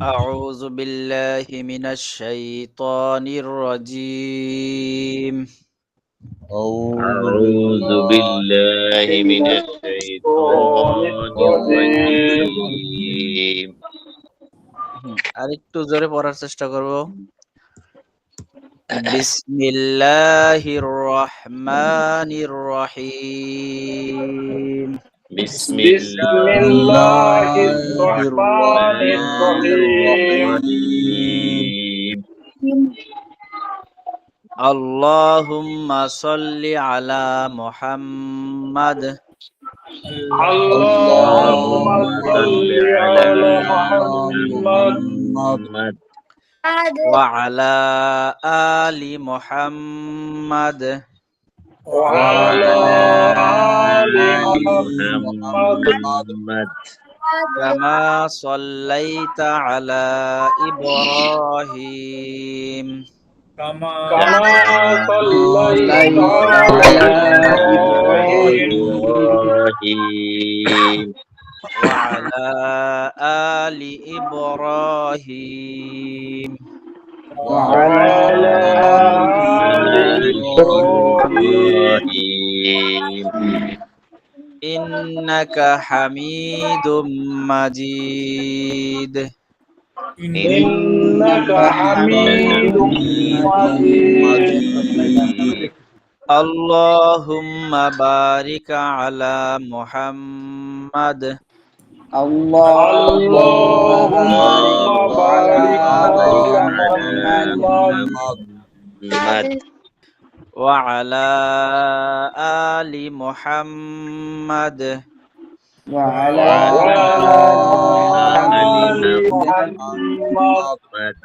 أعوذ بالله من الشيطان الرجيم أعوذ بالله من الشيطان الرجيم আরেকটু জোরে পড়ার চেষ্টা করব বিসমিল্লাহির রহমানির রহিম بسم بسم الله الله الرحمن الرحمن الرحيم الرحيم اللهم صل على محمد اللهم اللهم صل صل على على محمد محمد وعلى آل محمد وعلى وعلى آل آل محمد محمد كما صليت على إبراهيم كما كما صليت صليت على على على إبراهيم إبراهيم إبراهيم وعلى آل إبراهيم وعلى آل إبراهيم إبراهيم إنك حميد مجيد إنك حميد مجيد مجيد اللهم بارك على محمد اللهم بارك على محمد محمد وعلى آل محمد وعلى آل محمد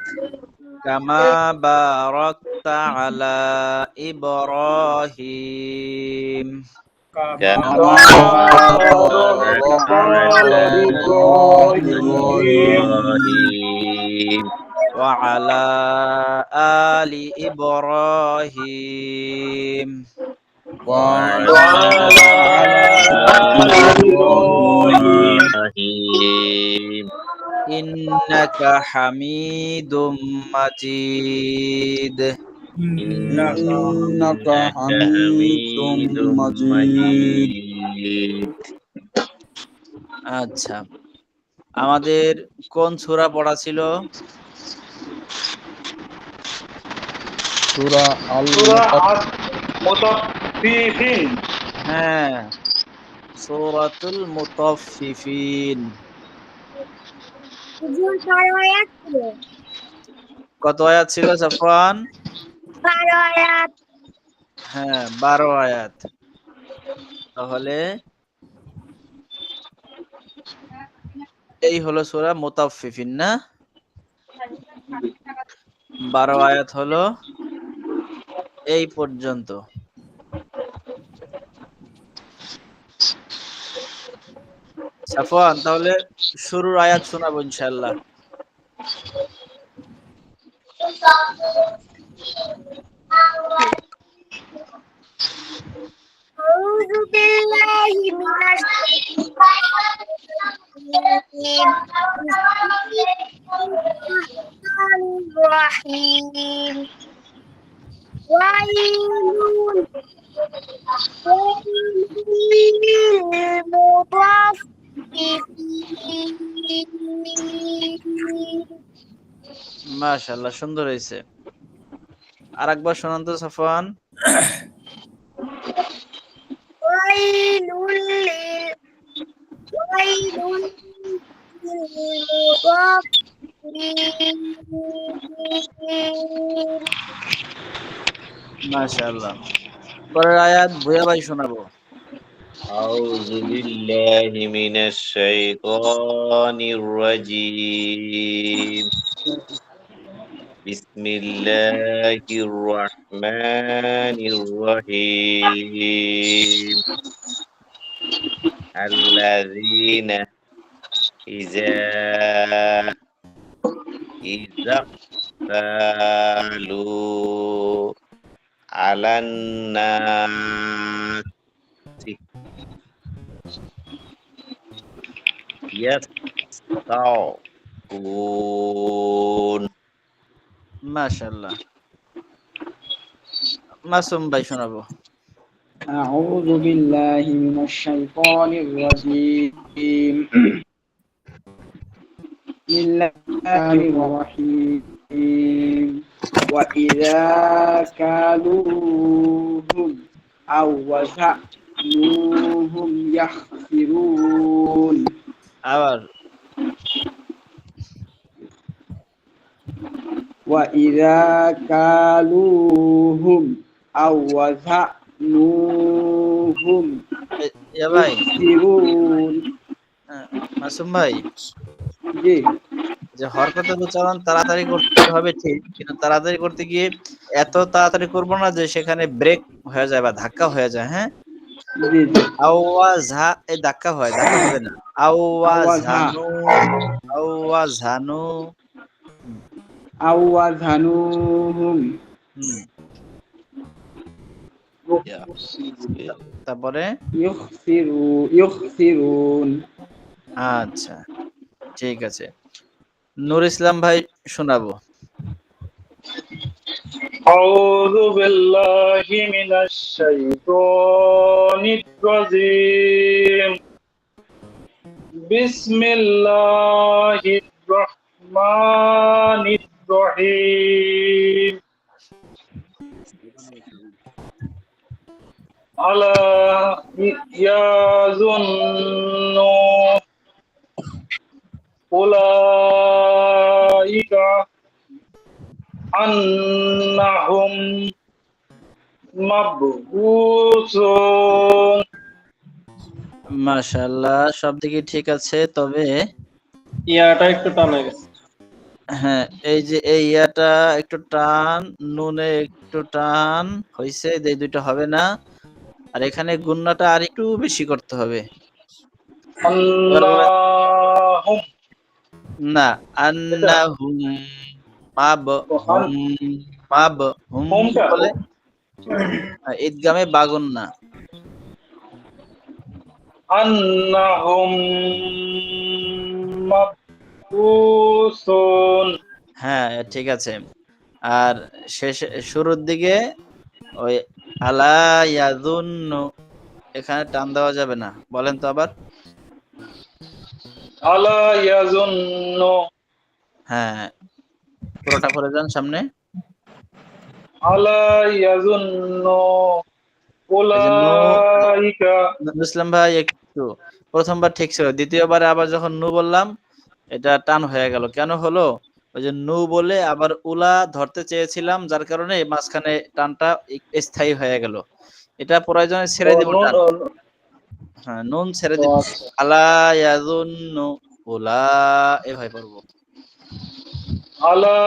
كما باركت على إبراهيم كما كما باركت على إبراهيم إبراهيم وعلى آل إبراهيم وعلى وعلى آل إبراهيم إبراهيم إنك حميد مجيد إنك حميد مجيد আচ্ছা, আমাদের কোন সূরা পড়া ছিল? সূরা সূরা মুতাফফিফিন হ্যাঁ, সূরাতুল মুতাফফিফিন। কত আয়াত ছিল সাফওয়ান? 12 আয়াত। হ্যাঁ, 12 আয়াত। তাহলে এই হলো সূরা মুতাফফিফিন না? 12 আয়াত হলো এই পর্যন্ত। সাফওয়ান, তাহলে শুরুর আয়াত শোনাবো ইনশাআল্লাহ। أعوذ بالله من الشيطان الرجيم. بسم الله الرحمن الرحيم. ويل للمطففين. মাশাআল্লাহ, সুন্দর হয়েছে। আরেকবার শোনান তো সাফওয়ান। ويل للمطففين. মাশাআল্লাহ। পরের আয়াত ভুয়া ভাই শোনাবো। أعوذ بالله من الشيطان الرجيم بسم الله الرحمن الرحيم الذين إذا اقتالوا على الناس يستوفون يشركون মাশাআল্লাহ। মাসুম ভাই শোনাবো। أعوذ بالله من الشيطان الرجيم بسم الله الرحيم وإذا كالوهم أو وزنوهم يخسرون আবার وإذا كالوهم أو وزنوهم ইয়া ভাই, يخسرون মাসুম ভাই, জি যে হরকতের উচ্চারণ তাড়াতাড়ি করতে হবে ঠিক, কিন্তু তাড়াতাড়ি করতে গিয়ে এত তাড়াতাড়ি করব না যে সেখানে ব্রেক হয়ে যায় বা ধাক্কা হয়ে যায়। হ্যাঁ, জি জি আওয়াজা এই ধাক্কা হয়, ধাক্কা হবে না। আওয়াজানু, আওয়াজানু। أو وزنوهم হুম, يخسرون তারপরে يخسرون আচ্ছা, ঠিক আছে। নূর ইসলাম ভাই শোনাবো। أعوذ بالله من الشيطان الرجيم بسم الله الرحمن الرحيم ألا يظن أولئك أنهم مبعوثون মাশাআল্লাহ, সব দিকে ঠিক আছে, তবে ইয়াটা একটু টান হয়ে গেছে। হ্যাঁ, এই যে এই ইয়াটা একটু টান, নুনে একটু টান হইছে, এই দুইটা হবে না। আর এখানে গুন্নাটা আর একটু বেশি করতে হবে। আল্লাহুম না, আন্নাহুম মাবহুম, মাবহুম হোমটা বলে ঈদগামে বাগুন না। আন্নাহুম মাবউসুন হ্যাঁ, ঠিক আছে। আর শেষে শুরুর দিকে ওই আলা ইয়াযুন্নু, এখানে টান দেওয়া যাবে না। বলেন তো আবার। আলা ইয়াজুন্নু হ্যাঁ, পুরোটা পড়ে যান সামনে। আলা ইয়াজুন্নু এই যে নু, উলাইকা মুসলিম ভাই একটু প্রথমবার ঠিক ছিল, দ্বিতীয়বারে আবার যখন নু বললাম এটা টান হয়ে গেল। কেন হলো? ওই যে নু বলে আবার উলা ধরতে চেয়েছিলাম, যার কারণে মাঝখানে টানটা স্থায়ী হয়ে গেল। এটা প্রয়োজনে ছেড়ে দিব টান। হ্যাঁ, নুন ছেড়ে দিব। আলা ইয়াজুন্নু উলা, এভাবে পড়বো। আলা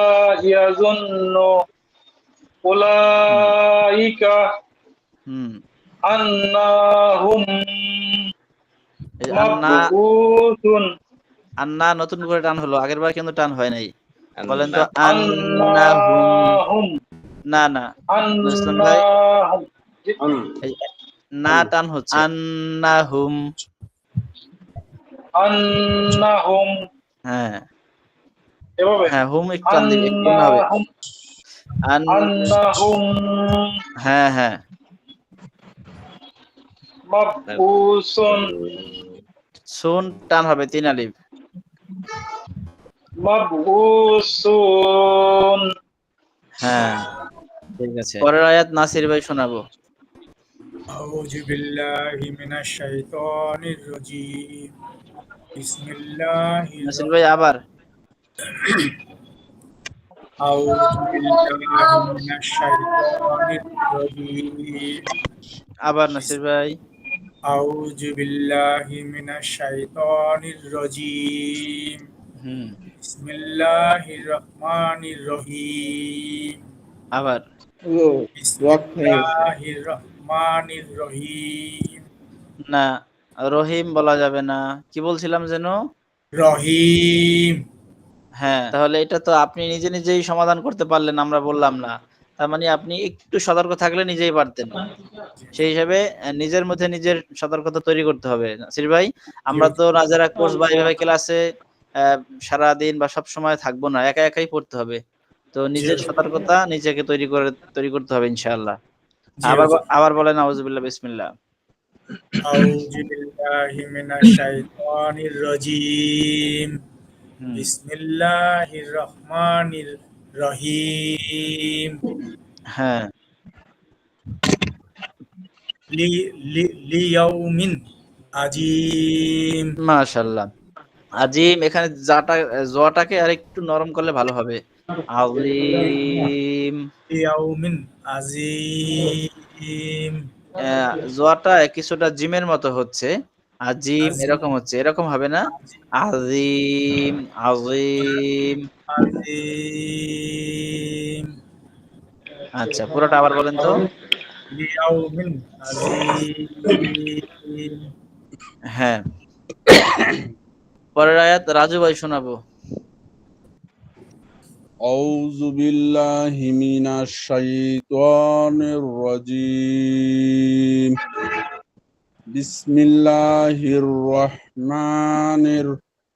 ইয়াজুন্নু উলাইকা হুম, আন্নাহুম এই যে আন্না, মাবউসুন আন্না নতুন করে টান হলো, আগের বার কিন্তু টান হয় নাই। বলেন তো আন্নাহুম। আন্নাহুম না না, মুসলিম ভাই, আন্নাহুম এই না টান হচ্ছে। আন্নাহুম, আন্নাহুম হ্যাঁ এভাবে হ্যাঁ, হুম একটু টান দিবি, একটু না হবে। আন্নাহুম হ্যাঁ হ্যাঁ, মাবউসুন সুন টান হবে, 3 আলিফ। মাবউসুন হ্যাঁ, ঠিক আছে। পরের আয়াত নাসির ভাই শোনাবো। أعوذ بالله من الشيطان الرجيم بسم الله নাসির ভাই আবার। أعوذ بالله من الشيطان الرجيم আবার নাসির ভাই। أعوذ بالله من الشيطان الرجيم হুম, بسم الله الرحمن الرحيم আবার। بسم রক হয়ে গেছে الله الرحمن الرحيم না, রহিম বলা যাবে না। কি বলছিলাম যেন? রহিম হ্যাঁ, তাহলে এটা তো আপনি নিজে নিজেই সমাধান করতে পারলেন, আমরা বললাম না। তার মানে আপনি একটু সতর্ক থাকলে নিজেই পারতেন। সেই হিসাবে নিজের মধ্যে নিজের সতর্কতা তৈরি করতে হবে। নাসির ভাই, আমরা তো নাজারা কোর্স বা এইভাবে ক্লাসে সারাদিন বা সব সময় থাকবো না, একা একাই পড়তে হবে। তো নিজের সতর্কতা নিজেকে তৈরি করতে হবে ইনশাআল্লাহ। জি আবার হুজুর। আবার বলেন আউযুবিল্লাহ বিসমিল্লাহ। আউযু বিল্লাহি মিনাশ শাইতানির রাজীম। হুম, বিসমিল্লাহির রহমানির রহিম। হ্যাঁ, লি লি লিয়াউমিন আজিম। মাশাআল্লাহ। আজিম, এখানে জটাকে আরেকটু নরম করলে ভালো হবে। আযীম। লিয়াউমিন আজিম। জটা কিছুটা জিমের মতো হচ্ছে। আজিম আজিম এরকম হচ্ছে। এরকম হবে না? আজিম, আজিম। আজিম। আচ্ছা, পুরোটা আবার বলেন তো। লিয়াউমিন আজিম। হ্যাঁ, পরের আয়াত রাজু ভাই শোনাবো। أعوذ بالله من الشيطان الرجيم بسم الله الرحمن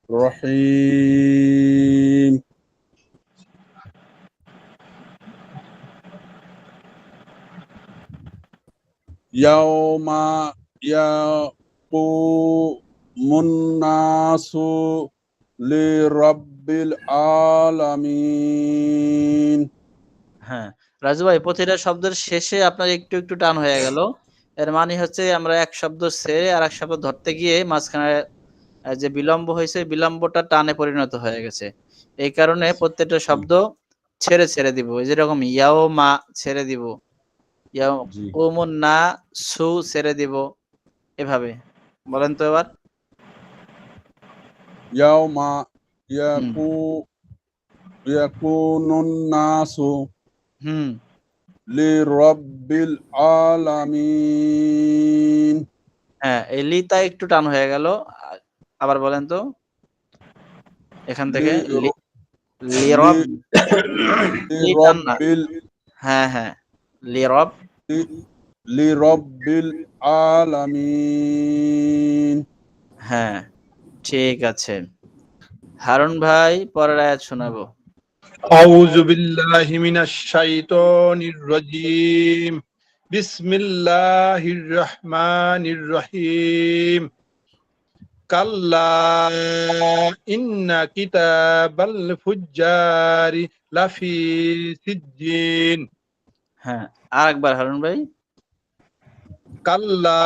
الرحيم يوم يقوم الناس لرب العالمين হ্যাঁ, রাজু ভাই প্রতিটা শব্দের শেষে আপনার একটু একটু টান হয়ে গেল। এর মানে হচ্ছে আমরা এক শব্দ ছেড়ে আর এক শব্দ ধরতে গিয়ে মাঝখানে যে বিলম্ব হয়েছে, বিলম্বটা টানে পরিণত হয়ে গেছে। এই কারণে প্রত্যেকটা শব্দ ছেড়ে ছেড়ে দিব। যেরকম ইয়াওমা ছেড়ে দিব, জি ইয়াকুমুন না সু ছেড়ে দিব, এভাবে বলেন তো এবার। يوم হুম, يكون الناس হুম, لرب العالمين হ্যাঁ, এই লিটা একটু টান হয়ে গেল। আবার বলেন তো এখান থেকে لر- লিরব, লি টান না। لرب হ্যাঁ, হ্যাঁ, লিরব। لرب العالمين হ্যাঁ, ঠিক আছে। হারুন ভাই পরের আয়াত শোনাবো। أعوذ بالله من الشيطان الرجيم بسم الله الرحمن الرحيم كلا إن كتاب الفجار لفي سجين হ্যাঁ, আরেকবার হারুন ভাই। كلا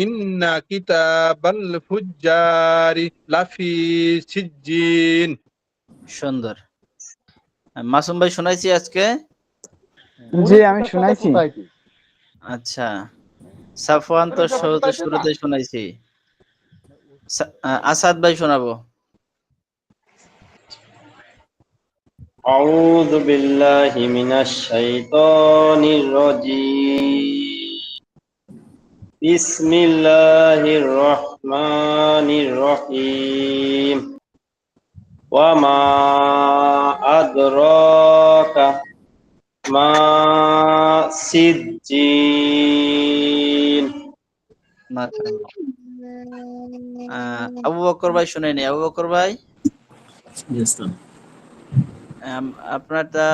إن كتاب الفجار لفي سجين সুন্দর। মাসুম ভাই শোনাইছি আজকে। জি আমি শুনাইছি। আচ্ছা, সাফওয়ান তো শুরুতে শোনাইছি। আসাদ ভাই শোনাবো। أعوذ بالله من الشيطان الرجيم بسم الله الرحمن الرحيم وما أدراك ما سجين মাশাআল্লাহ। আবু বকর ভাই শুনাইনি। আবু বকর ভাই, আপনারটা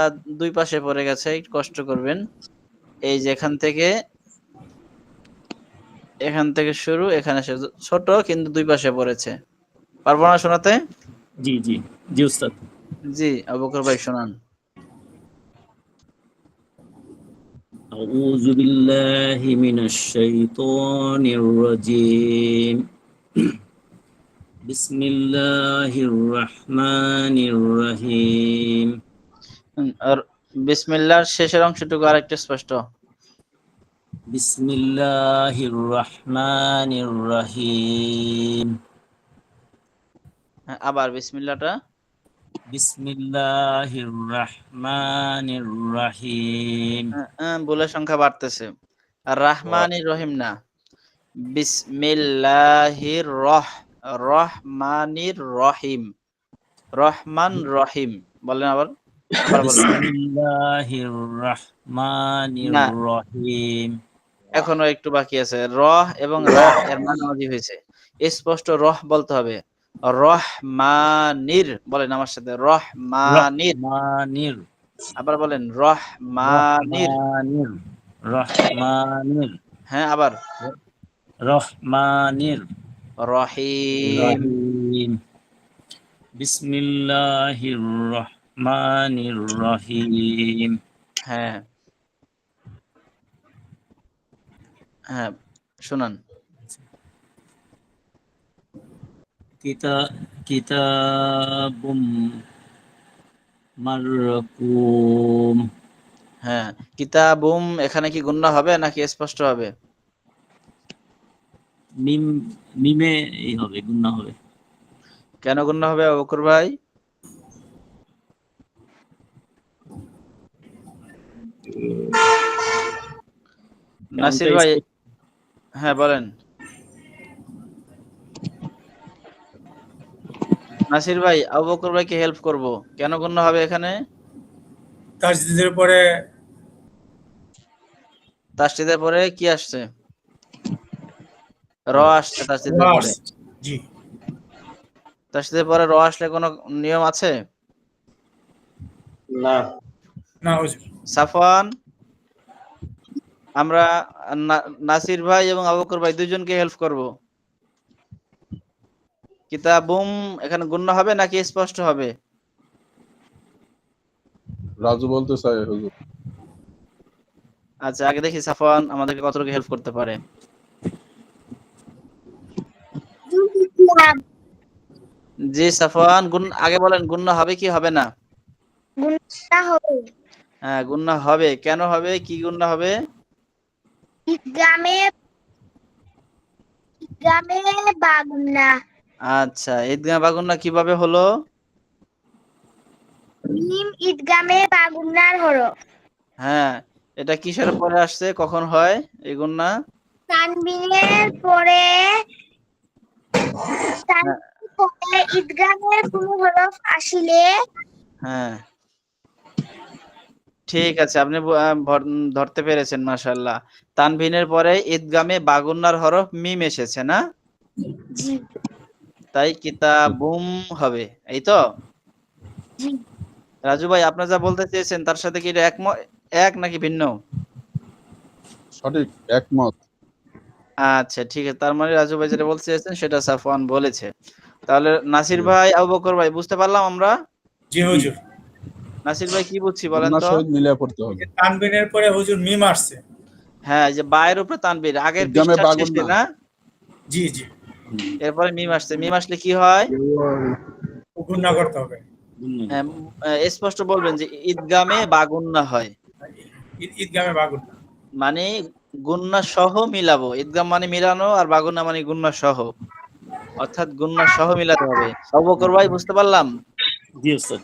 দুই পাশে পড়ে গেছে, একটু কষ্ট করবেন। এই যে এখান থেকে শুরু, এখানে শেষ। ছোট কিন্তু দুই পাশে পড়েছে। পারবো না শোনাতে? জি জি জি উস্তাদ। জি, আবু বকর ভাই শোনান। أعوذ بالله من الشيطان الرجيم بسم الله الرحمن الرحيم আর বিসমিল্লাহর শেষের অংশটুকু আরেকটু স্পষ্ট। بسم الله الرحمن الرحيم আবার বিসমিল্লাহটা। بسم الله الرحمن الرحيم ভুলের সংখ্যা বাড়তেছে। আর রাহমানির রহিম না, বিসমিল্লাহির রহমানির রহিম। রহমান রহিম বলেন আবার বলেন। بسم الله الرحمن না, الرحيم এখনো একটু বাকি আছে। রহ এবং রা এর মাঝামাঝি হয়েছে। স্পষ্ট রহ বলতে হবে। রহমানির বলেন আমার সাথে, রহমানির। রহমানির আবার বলেন রহমানির। রহমানির রহমানির হ্যাঁ, আবার রহমানির রহিম। রহিম বিসমিল্লাহির রহমানির রহিম। হ্যাঁ হ্যাঁ, শুনান। কিতাবুম মারকুম। হ্যাঁ, কিতাবুম এখানে কি গুণনা হবে নাকি স্পষ্ট হবে? মিমে এই হবে, গুণনা হবে। কেন গুণনা হবে আবু বকর ভাই? নাসির ভাই, হ্যাঁ বলেন। নাসির ভাই, আবু বকর ভাইকে হেল্প করব, কেন গুণনা হবে এখানে? তাসদিদের পরে তাসদিদের পরে কি আসছে? র আসছে তাসদিদের পরে। জি তাসদিদের পরে র আসলে কোনো নিয়ম আছে? না। না হুজুর। সাফওয়ান, আমরা নাসির ভাই এবং আবু বকর ভাই দুইজনকে হেল্প করব। কিতাবুম এখানে গুণনা হবে নাকি স্পষ্ট হবে? রাজু বলতে চাই হুজুর। আচ্ছা, আগে দেখি সাফওয়ান আমাদেরকে কতটুকু হেল্প করতে পারে। জি সাফওয়ান, আগে বলেন গুণনা হবে কি হবে না? গুণা হবে। হ্যাঁ, গুণনা হবে। কেন হবে? কি গুণনা হবে? ঈদগামে বা গুণা। আচ্ছা, ঈদগাহ বা গুণনা কিভাবে হলো? মিম ঈদগামে বা গুণার হরফ। হ্যাঁ, এটা কিসের পরে আসছে, কখন হয় এই গুণনা? তানবিনের পরে ঈদগামের কোন হরফ আসিলে। হ্যাঁ, ঠিক আছে, আপনি ধরতে পেরেছেন, মাশাআল্লাহ। তানবিনের পরে ঈদগামে বা গুণনার হরফ মিম এসেছে না? জি তাই কিতাবুম হবে, এই তো? জি। রাজু ভাই, আপনি যা বলতে চেয়েছেন তার সাথে কি এটা এক নাকি ভিন্ন? সঠিক, একমত। আচ্ছা ঠিক আছে, তার মানে রাজু ভাই যেটা বলতে চেয়েছেন সেটা সাফওয়ান বলেছে। তাহলে নাসির ভাই, আবু বকর ভাই, বুঝতে পারলাম আমরা? জি হুজুর। নাসির ভাই কি বুঝছি বলেন গুণনার তো? সহিত মিলিয়ে পড়তে হবে। তানবিনের পরে হুজুর মিম আসছে। হ্যাঁ, এই যে বায়ের উপরে তানবির আগের ঈদগামে পৃষ্ঠার বা শেষে গুণনা। না? জি জি, এরপরে মিম আসছে, মিম আসলে কি হয়? গুণনা করতে হবে। স্পষ্ট বলবেন যে ঈদগামে বা গুণনা হয়, ঈদগামে বা গুণনা। মানে গুণনা সহ মিলাবো। ঈদগাম মানে মিলানো, আর বাগুন্না মানে গুণনা সহ, অর্থাৎ গুণনা সহ মিলাতে হবে। আবু বকর ভাই, বুঝতে পারলাম? জি উস্তাদ।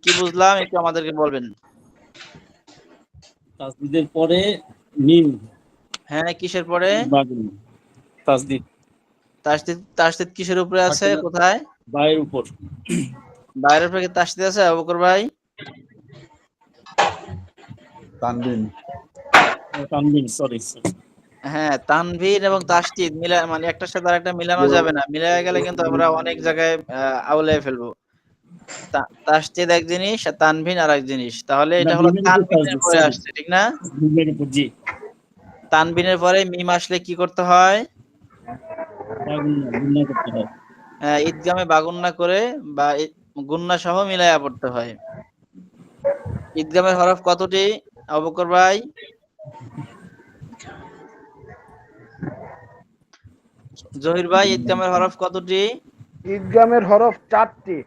কি বুঝলাম একটু আমাদেরকে বলবেন। তাসদিদের পরে মিম হ্যাঁ, কিসের পরে? বা গুণনা। তাসদিদ তাসদিদ কিসের উপরে আছে, থাকে না? কোথায়? বায়ের উপর। বাইরের উপরে কি তাসদিদ আছে আবু বকর ভাই? তানবিন। তানবিন, সরি। হ্যাঁ, তানভীর এবং তাসদিদ মানে একটার সাথে আরেকটা মিলানো যাবে না। মিলায়া গেলে কিন্তু আমরা অনেক জায়গায় আউলায় ফেলবো। তাসদিদ এক জিনিস আর তানভীর আরেক জিনিস। তাহলে এটা হলো মিমের উপর তানভীরের তাসদিদ, পরে সরি। আসছে, ঠিক না? মিমের উপর, জি। তানভীরের পরে মিম আসলে কি করতে হয়? বা গুণনা করতে হয়। ঈদগামে বাগুন্না করে বা গুন্না সহ মিলায়া পড়তে হয়। ঈদগামের হরফ কতটি আবু বকর ভাই? জহির ভাই, ঈদগামের হরফ কতটি? ঈদগামের হরফ 4টি।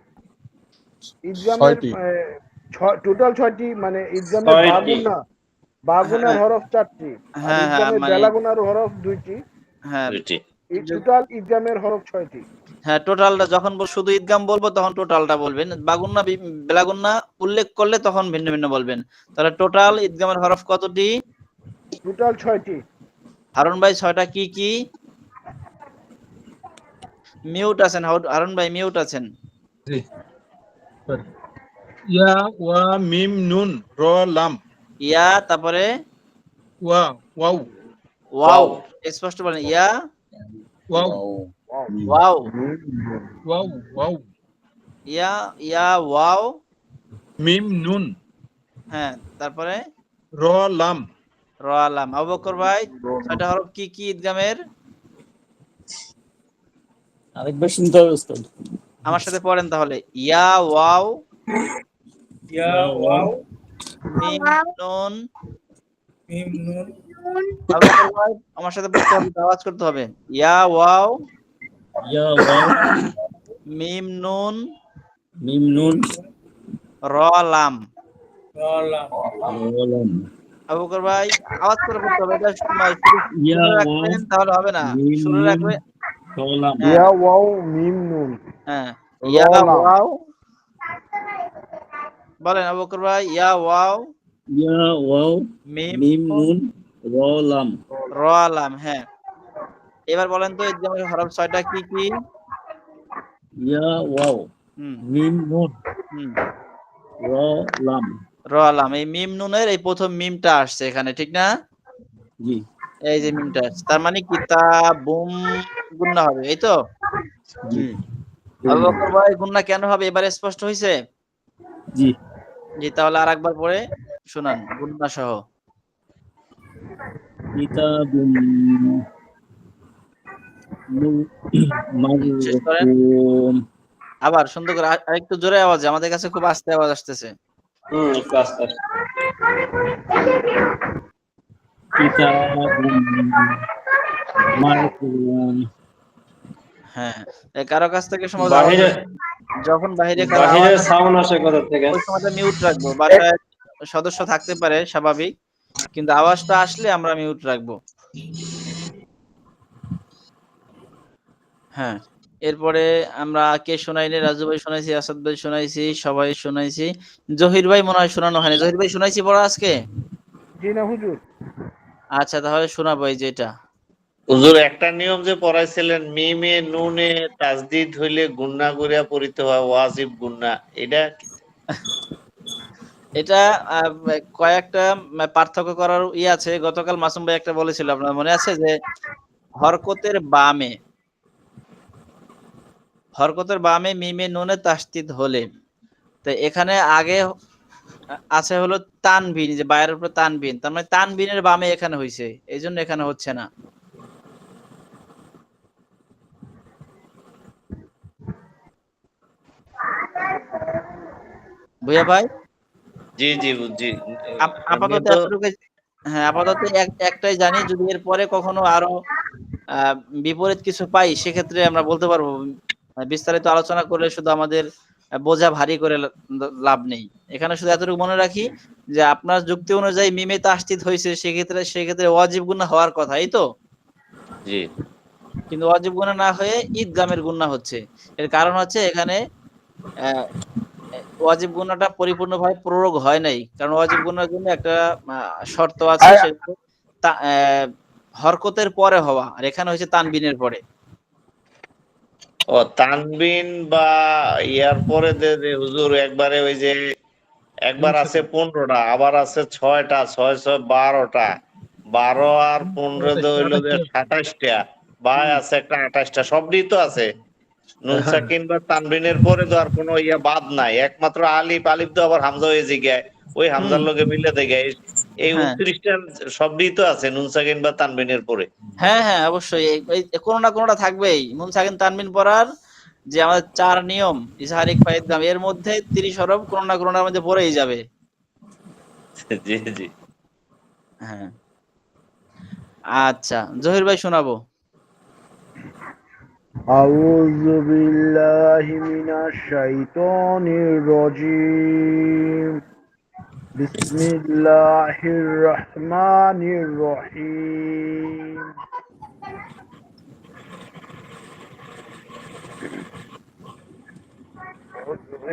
ঈদগামের 6টি। টোটাল 6টি, মানে ঈদগামের 6টি। বাগুনার হ্যাঁ হরফ 4টি, আর হ্যাঁ, ঈদগামের মানে বেলাগুনার হরফ 2টি। হ্যাঁ টোটাল ঈদগামের হরফ 6টি। হ্যাঁ, টোটালটা যখন শুধু ঈদগাম বলবো তখন টোটালটা বলবেন। বাগুন্না বেলাগুন্না উল্লেখ করলে তখন ভিন্ন ভিন্ন বলবেন। তাহলে টোটাল ঈদগামের হরফ কতটি? টোটাল 6টি। হারুন ভাই, 6টা কি কি? মিউট আছেন হারুন ভাই, মিউট আছেন। জি। ইয়া ওয়া মিম নুন র লাম। ইয়া, তারপরে ওয়া ওয়াও ওয়াও। স্পষ্ট বলেন, yeah wow wow, wow wow yeah yeah wow, মিম নুন হ্যাঁ তারপরে র লাম র লাম। আবু বকর ভাই 6টা হরফ কি কি ঈদগামের? আরেকবার শুনতে হবে উস্তাদ। আমার সাথে পড়েন তাহলে। ইয়া ওয়াও, ইয়া ওয়াও মিম নুন। মিম নুন নুন, আবু বকর ভাই আমার সাথে পড়তে হবে, আওয়াজ করতে হবে। ইয়া ওয়াও, ইয়া ওয়াও, মিম নুন, মিম নুন, র লাম। লাম র লাম। আবু বকর ভাই আওয়াজ করে পড়তে হবে, এটা ইয়া শুরু ওয়াও, রাখবেন তাহলে হবে না, মিম শুরু নুন, রাখবে। র লাম। হ্যাঁ ইয়া ওয়াও মিম নুন হ্যাঁ, র ইয়া লাম। ওয়াও, বলেন আবু বকর ভাই। ইয়া ওয়াও, ইয়া ওয়াও, মিম মিম নুন, র লাম। র লাম। হ্যাঁ, এবার বলেন তো ঈদগামের হরফ 6টা কি কি? ইয়া ওয়াও, হুম মিম নুন, হুম, র লাম। র লাম। এই মিম নুনের এই প্রথম মিমটা আসছে এখানে, ঠিক না? জি এই যে মিমটা আসছে, তার মানে কি তা বুম গুন্না হবে, এই তো? জি আবু বকর ভাই গুন্না কেন হবে এবারে স্পষ্ট হয়েছে? জি। জি, তাহলে আরেকবার পড়ে শোনান গুন্না সহ। কিতাবুম শেষ করেন মারকুম। আবার সুন্দর করে, আরেকটু জোরে আওয়াজে, আমাদের কাছে খুব আস্তে আওয়াজ আসতেছে। একটু আস্তে আস্তে। কিতাবুম মারকুম। হ্যাঁ, এই কারো কাছ থেকে সম্ভবত আওয়াজ বাহিরে যখন বাইরে কারো বাহিরে আওয়াজ আসে, সাউন্ড আসে কোথা থেকে? ওই সময়টা মিউট রাখবো। বাসায় সদস্য থাকতে পারে স্বাভাবিক, কিন্তু আওয়াজটা আসলে আমরা মিউট রাখবো। হ্যাঁ, এরপরে আমরা কে শোনাইনি? রাজু ভাই শোনাইছি, আসাদ ভাই শোনাইছি, সবাই শোনাইছি। জহির ভাই মনে হয় শোনানো হয়নি। জহির ভাই শোনাইছি পড়া আজকে? জি না হুজুর। আচ্ছা, তাহলে শোনাবো এই যে এটা। হুজুর একটা নিয়ম যে পড়াইছিলেন, মিমে নুনে তাজদিদ হইলে গুন্না করিয়া পড়িতে হয়, ওয়াজিব গুন্না, এটা এটা কয়েকটা পার্থক্য করার আছে। গতকাল মাসুম ভাই একটা বলেছিল, আপনার মনে আছে? যে হরকতের বামে, হরকতের বামে মিমে নুনে তাসদিদ হলে, তো এখানে আগে আছে হলো তানবিন, যে বায়ের উপরে তানবিন, তার মানে তানবিনের বামে এখানে হইছে, এই জন্য এখানে হচ্ছে না। ভুইয়া ভাই জি জি বুঝছি। আপাতত এমনি তো এতটুকু, হ্যাঁ আপাতত একটাই জানি, যদি এর পরে কখনো আরো বিপরীত কিছু পাই সেক্ষেত্রে আমরা বলতে পারবো। বিস্তারিত আলোচনা করলে শুধু আমাদের বোঝা ভারী করে লাভ নেই। এখানে শুধু এতটুকু মনে রাখি যে আপনার যুক্তি অনুযায়ী মিমে তাসদিদ হয়েছে, সেক্ষেত্রে ওয়াজিব গুনাহ হওয়ার কথা, এই তো? জি কিন্তু ওয়াজিব গুনাহ না হয়ে ঈদগামের গুনাহ হচ্ছে। এর কারণ হচ্ছে এখানে আহ, ওয়াজিব গুনাহটা পরিপূর্ণভাবে প্রয়োগ হয় নাই, কারণ ওয়াজিব গুনাহের জন্য একটা শর্ত আছে, সেটা হরকতের পরে হওয়া, আর এখানে হচ্ছে তানবিনের পরে। ও তানবিন বা ইয়ার পরে হুজুর একবারে ওই যে একবার আছে 15টা, আবার আছে 6টা, 6 6 12টা, 12 আর 15 হইলো যে 27টা, বা আছে একটা 28টা, সবই তো আছে। নুন সাকিন বা তানবিনের পরে তো আর কোনো ইয়া বাদ নাই, একমাত্র আলিফ। আলিফ তো আবার হামজা হয়ে জিগায়, ওই হামজার লগে মিলে দেখে এই হ্যাঁ 29টা সবই তো আছে নুন সাকিন বা তানবিনের পরে। হ্যাঁ হ্যাঁ, অবশ্যই কোনো না কোনোটা থাকবেই। নুন সাকিন তানবিন পড়ার যে আমাদের 4 নিয়ম, ইজহার, ইখফা, ইদগাম, এর মধ্যে 30 হরফ কোনো না কোনোটার মধ্যে পড়েই যাবে। জি জি। হ্যাঁ, আচ্ছা জহির ভাই শোনাবো। আউযু বিল্লাহি মিনাশ শাইতানির রাজীম। বিসমিল্লাহির রহমানির রহিম।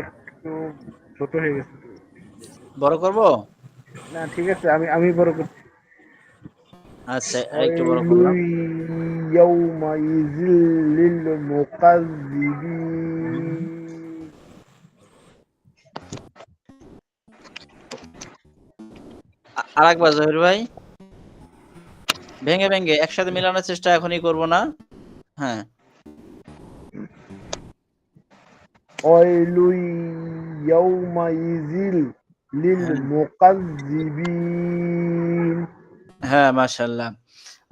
একটু ছোট হয়ে গেছে। বড় করব? না ঠিক আছে, আমি বড় করছি। আচ্ছা, একটু বড় করলাম। ইয়াউমাইযিল লিল মুকাজ্জিবিন। আরেকবার জহির ভাই, ভেঙে ভেঙে একসাথে মেলানোর চেষ্টা এখনই করব না। হ্যাঁ, ওয়াইলুই ইয়াউমাইযিল লিল মুকাজ্জিবিন। হ্যাঁ, মাশাআল্লাহ।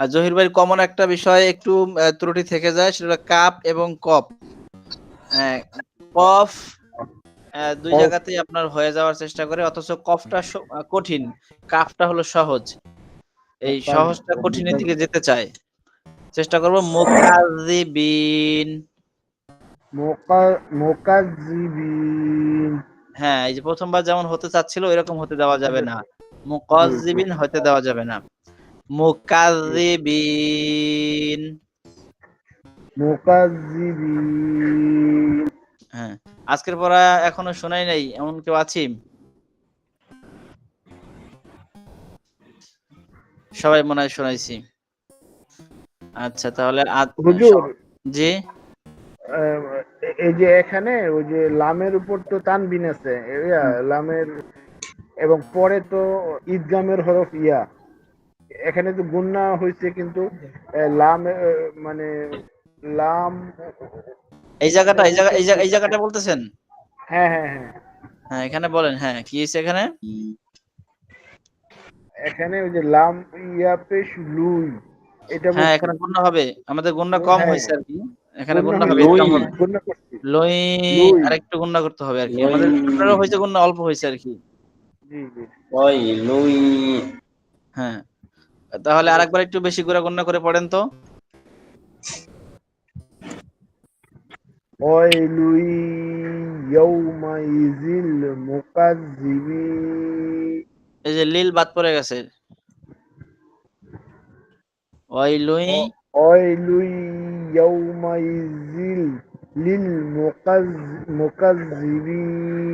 আর জহির ভাই কমন একটা বিষয় একটু ত্রুটি থেকে যায়, সেটা হলো কাপ এবং কফ। কফ দুই কফ। জায়গাতেই আপনার হয়ে যাওয়ার চেষ্টা করে, অথচ কফটা কঠিন, কাফটা হলো সহজ। এই সহজটা কঠিনের দিকে যেতে চায়। চেষ্টা করব মুকাজ্জিবিন। মুকাজ্জিবিন। হ্যাঁ, এই যে প্রথমবার যেমন হতে চাচ্ছিল এরকম হতে দেওয়া যাবে না। মুকাজ্জিবিন হতে দেওয়া যাবে না। মুকাজ্জিবিন। মুকাজ্জিবিন। হ্যাঁ, আজকের পড়া এখনো শোনাই নাই এমন কেউ আছি? সবাই মনে হয় শোনাইছি। আচ্ছা, তাহলে হুজুর, জি এই যে এখানে ওই যে লামের উপর তো তানবিন আছে, লামের, এবং পরে তো ঈদগামের হরফ ইয়া, এখানে তো গুন্না হয়েছে, কিন্তু লাম মানে লাম, এই জায়গাটা এই জায়গাটা বলতেছেন? হ্যাঁ হ্যাঁ হ্যাঁ, হ্যাঁ, এখানে বলেন। হ্যাঁ, কি হয়েছে এখানে? এখানে ওই যে লাম ইয়া পেশ লুই, এটা হ্যাঁ, বলছি। এখানে গুন্না হবে। আমাদের গুন্না কম হ্যাঁ, হয়েছে আর কি। এখানে গুন্না গুন্না হবে, হয়েছে, ইদগাম হবে। গুন্না করছি। লই লুই, আরেকটু গুন্না করতে হবে আর কি। লই আমাদের আপনারও হয়েছে গুন্না, অল্প হয়েছে আর কি। জি জি। ওয়াইলুই হ্যাঁ, তাহলে আরেকবার একটু বেশি করে গুন্না করে পড়েন তো। ওয়াইলুই ইয়াউমাইযিল মুকাজ্জিবিন। এই যে লিল বাদ পড়ে গেছে। ওয়াইলুই ওয়াইলুই ইয়াউমাইযিল লিল মুকাজ্জিবিন।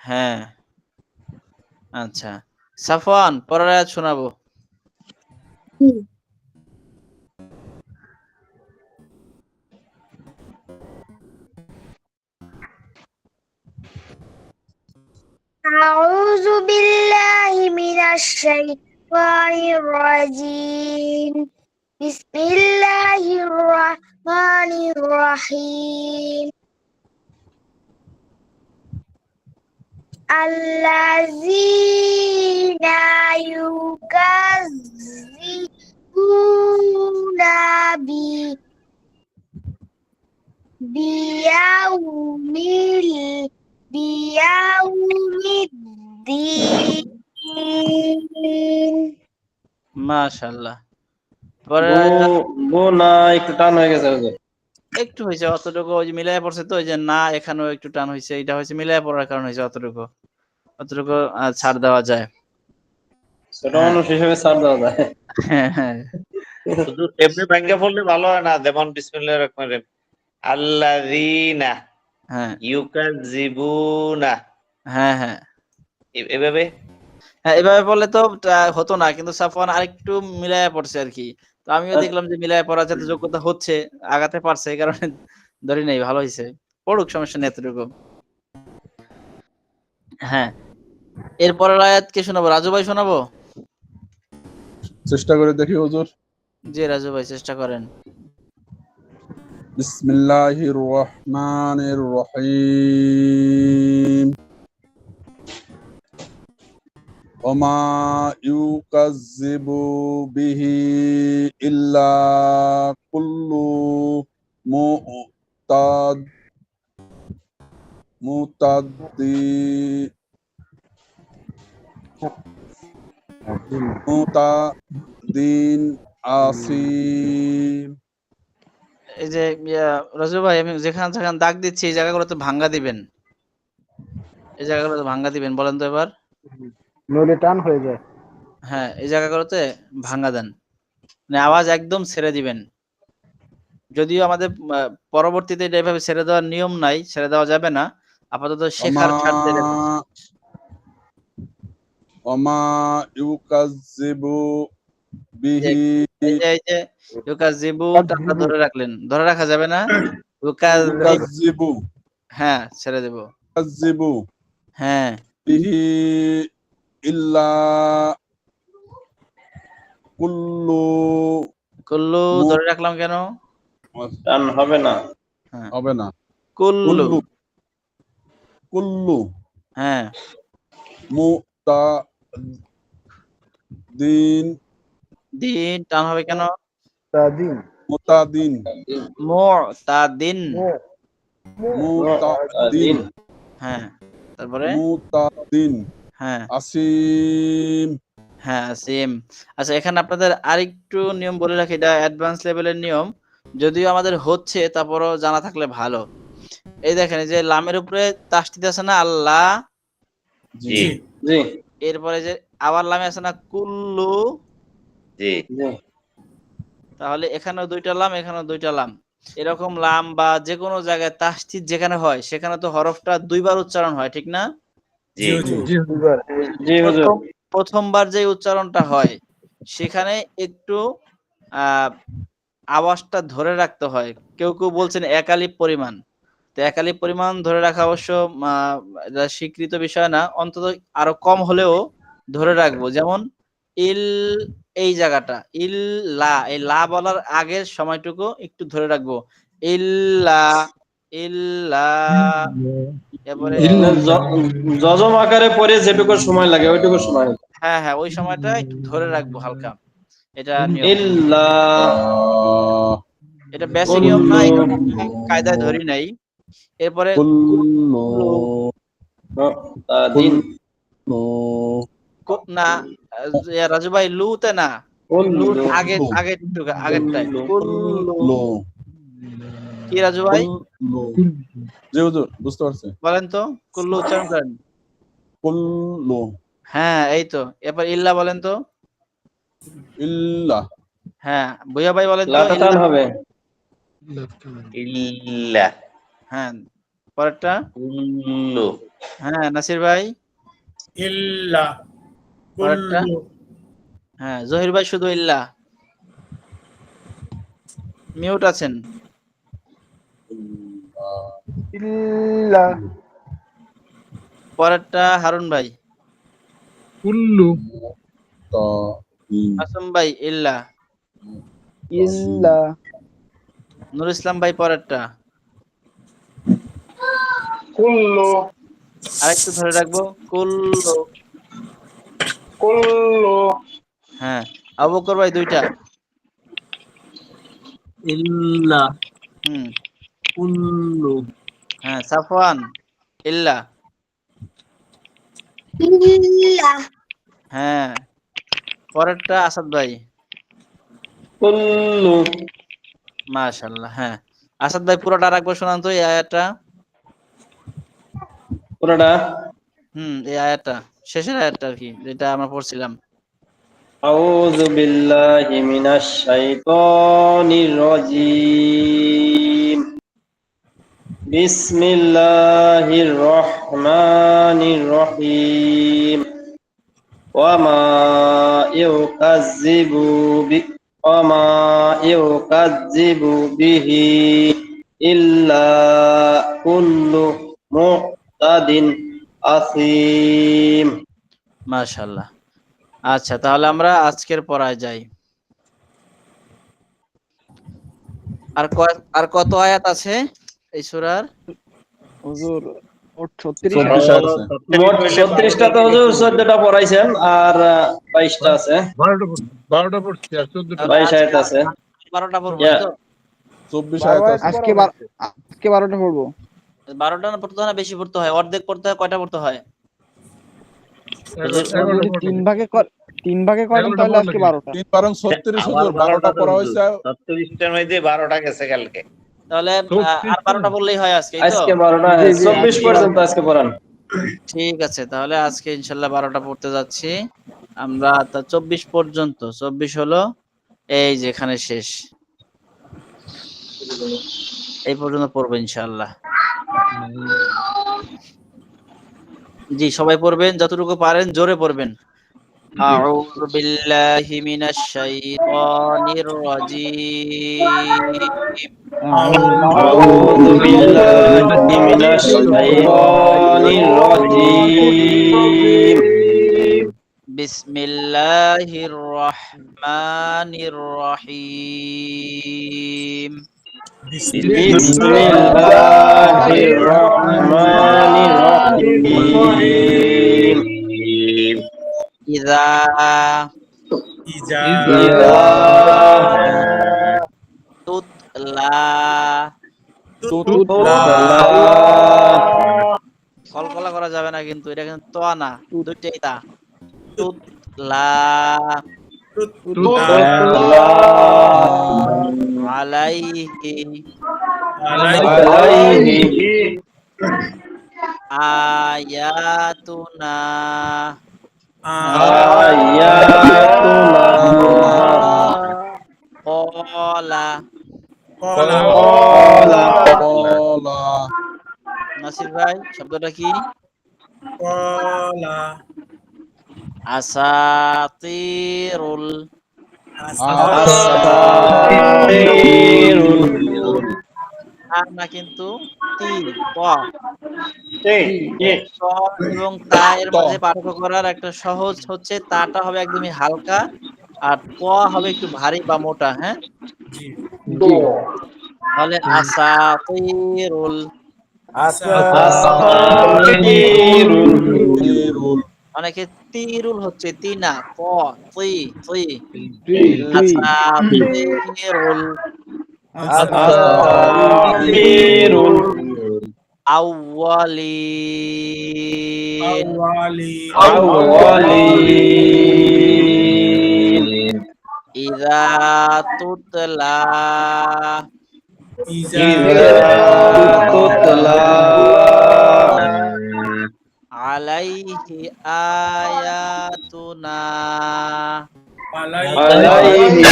হ্যাঁ, আচ্ছা। সাফওয়ান, পরের আয়াত শোনাবো। أعوذ بالله من الشيطان الرجيم. بسم الله الرحمن الرحيم. الذين يكذبون بيوم الدين. মাশাআল্লাহ। পরের আয়াত না একটু টান হয়ে গেছে হুজুর। একটু হয়েছে, অতটুকু ওই যে মিলায় পড়ছে তো, ওই যে না এখানেও একটু টান হয়েছে, এটা হয়েছে মিলায় পড়ার কারণে হয়েছে, অতটুকু ছাড় দেওয়া যায়। ছোট মানুষ হিসেবে ছাড় দেওয়া যায়। হ্যাঁ হ্যাঁ শুধু এমনি ভাঙ্গা পড়লে ভালো হয় না? যেমন বিসমিল্লাহির রহমানির রহিম, আল্লাযীনা হ্যাঁ ইউকাযযিবুনা, হ্যাঁ হ্যাঁ এভাবে। হ্যাঁ, এভাবে বললে তো হতো না, কিন্তু সাফওয়ান আরেকটু মিলায় পড়ছে আর কি। তো আমিও দেখলাম যে মিলায় পড়ার যাতে যোগ্যতা হচ্ছে, আগাতে পারছে, এই কারণে ধরি নাই। ভালো হয়েছে, পড়ুক, সমস্যা নেই এতটুকু। হ্যাঁ, এরপরের আয়াত কে শোনাবো? রাজু ভাই শোনাবো? চেষ্টা করে দেখি হুজুর। জি রাজু ভাই, চেষ্টা করেন। বিসমিল্লাহির রহমানির রহিম। ওমা ইউকাযযিবু বিহি ইল্লা কুল্লু মুতাদ্দিন আসিম। এই যে রাজু ভাই, আমি যেখানে যেখানে দাগ দিচ্ছি এই জায়গাগুলোতে ভাঙ্গা দিবেন, এই জায়গাগুলোতে ভাঙ্গা দিবেন, বলেন তো এবার। নইলে টান হয়ে যায়। হ্যাঁ, এই জায়গাগুলোতে ভাঙ্গা দেন, মানে আওয়াজ একদম ছেড়ে দিবেন। যদিও আমাদের পরবর্তীতে এটা এভাবে ছেড়ে দেওয়ার নিয়ম নাই, ছেড়ে দেওয়া যাবে না, আপাতত শেখার স্বার্থে রেখেছি। ওমা ইউকাযযিবু বিহি এই যে ইউকাযযিবু টানটা ধরে রাখলেন, ধরে রাখা যাবে না। ইউকাযযিবু হ্যাঁ, ছেড়ে দেব। ইউকাযযিবু হ্যাঁ, বিহি ইল্লা কুল্লু কুল্লু ধরে রাখলাম কেন? টান হবে না। হ্যাঁ, হবে না। কুল্লু। কুল্লু কুল্লু হ্যাঁ মুতাদিন দিন টান হবে কেন? তাদিন মুতাদিন মুতাদিন। মুতাদিন হ্যাঁ তারপরে মুতাদিন হ্যাঁ আসিম হ্যাঁ সেম। আচ্ছা এখানে আপনাদের আরেকটু নিয়ম বলে রাখি, এটা অ্যাডভান্স লেভেলের নিয়ম, যদিও আমাদের হচ্ছে তারপরও জানা থাকলে ভালো। এই দেখেন এই যে লামের উপরে তাসদিদ আছে না আল্লাহ, জি জি এরপরে যে আবার লামে আছে না কুল্লু, জি জি তাহলে এখানেও দুইটা লাম এখানেও দুইটা লাম। এরকম লাম বা যে কোনো জায়গায় তাসদিদ যেখানে হয় সেখানে তো হরফটা দুইবার উচ্চারণ হয়, ঠিক না? জি জি দুইবার। জি হুজুর প্রথমবার যে উচ্চারণটা হয় সেখানে একটু আওয়াজটা ধরে রাখতে হয়। কেউ কেউ বলছেন একালিপ পরিমাণ, তো একালিপ পরিমাণ ধরে রাখা অবশ্য এটা স্বীকৃত বিষয় না, অন্তত আরো কম হলেও ধরে রাখবো। যেমন ইল, এই জায়গাটা ইল্লা, এই লা বলার আগের সময়টুকু একটু ধরে রাখবো, ইল্লা ইল্লা। এরপরে যজম আকারে পরে যেটুকু সময় লাগে ওইটুকু সময় হ্যাঁ হ্যাঁ ওই সময়টা একটু ধরে রাখবো হালকা, এটা নিয়ম। ইল্লা এটা বেসিক নিয়ম না, এটা কায়দায় ধরি নাই। এরপরে কুল্লু মুতাদিন না রাজু ভাই লুতে না, লুর কুল্লু আগে আগে আগেরটাই কুল্লু কি রাজু ভাই কুল্লু জি হুজুর বুঝতে পারছি। বলেন তো, কুল্লু উচ্চারণ করেন। কুল্লু হ্যাঁ এই তো। এরপর ইল্লা বলেন তো। ইল্লা হ্যাঁ ভুইয়া ভাই বলেন তো লাটা টান ইল্লা। হবে ইল্লা হ্যাঁ পরেরটা কুল্লু হ্যাঁ নাসির ভাই। ইল্লা পরেরটা কুল্লু হ্যাঁ জহির ভাই শুধু ইল্লা, মিউট আছেন। ইল্লা পরেরটা হারুন ভাই। কুল্লু মুতাদিন আসম ভাই ইল্লা। ইল্লা নুর ইসলাম ভাই পরেরটা। কুল্লু আরেকটু ধরে রাখবো কুল্লু। কুল্লু হ্যাঁ আবু বকর ভাই দুইটা। ইল্লা হুম কুল্লু হ্যাঁ সাফওয়ান ইল্লা। ইল্লা হ্যাঁ পরেরটা আসাদ ভাই। কুল্লু মাশাআল্লাহ। হ্যাঁ আসাদ ভাই পুরোটা রাখবো, শোনান তো এই আয়াতটা। পুরোটা এই আয়াতটা শেষের আয়াতটা আর কি, যেটা আমরা পড়ছিলাম। আউযু বিল্লাহি মিনাশ শাইতানির রাজীম বিসমিল্লাহির রহমানির রহিম ওয়ামা ইউকাজ্জিবু বিহি ইল্লা কুল্লু মুতাদিন আসিম। মাশাআল্লাহ। আচ্ছা তাহলে আমরা আজকের পড়ায় যাই। আর কত আয়াত আছে এই সূরার? হুজুর মোট 36 চব্বিশ আয়াত আছে। মোট 36টা তো হুজুর 14টা পড়াইছেন আর 22টা আছে। 12টা পড়ছি আর 14টা 22 আয়াত আছে। 12টা পড়বো Yeah. তো? 24 বারো আয়াত আয়াত আছে। আজকে পড়া হয়েছে। আজকে 12টা পড়বো। 12টা না পড়তে হয় না, বেশি পড়তে হয়, অর্ধেক পড়তে হয়, কয়টা পড়তে হয়? যদি 3 ভাগে করেন তাহলে আজকে 12টা। 3 বারং 36 হুজুর 12টা পড়া হয়েছে। 36টার মধ্যে 12টা গেছে কালকে। তাহলে আর 12টা পড়লেই হয় আজকে, এই তো? আজকে 12টা 24 পর্যন্ত আজকে পড়ান। ঠিক আছে তাহলে আজকে ইনশাআল্লাহ 12টা পড়তে যাচ্ছি আমরা। তা 24 পর্যন্ত, 24 হলো এই যে এখানে শেষ, এই পর্যন্ত পড়বো ইনশাআল্লাহ। জি সবাই পড়বেন, যতটুকু পারেন জোরে পড়বেন। আউযু বিল্লাহি মিনাশ শাইতানির রাজীম। আউযু বিল্লাহি মিনাশ শাইতানির রাজীম বিসমিল্লাহির রহমানির রহিম। বিসমিল্লাহির রহমানির রহিম ইযা ইজা ইযা তুতলা তুতলা কলকলা করা যাবে না, কিন্তু এটা কিন্তু তো না, দুইটাই তা। তুতলা তুতলা আলাইহি আলাইহি আয়াতুনা আয়াতুনা ক্বালা। কলা কলা নাসির ভাই শব্দটা কি? কলা আসাতিরুল আসাতিরুল না, কিন্তু তি ত ত এবং তা এর মাঝে পার্থক্য করার একটা সহজ হচ্ছে, তাটা হবে একদমই হালকা আর ত হবে একটু ভারী বা মোটা। হ্যাঁ, জি তাহলে আসাতিরুল আসাতিরুল অনেকে তিরুল হচ্ছে তিনা ক তি তি আসাতিরুল আসাতিরুল আউয়ালিন আউয়ালিন ইযা তুতলা ইজা তুতলা আলাইহি আয়াতুনা আলাইহি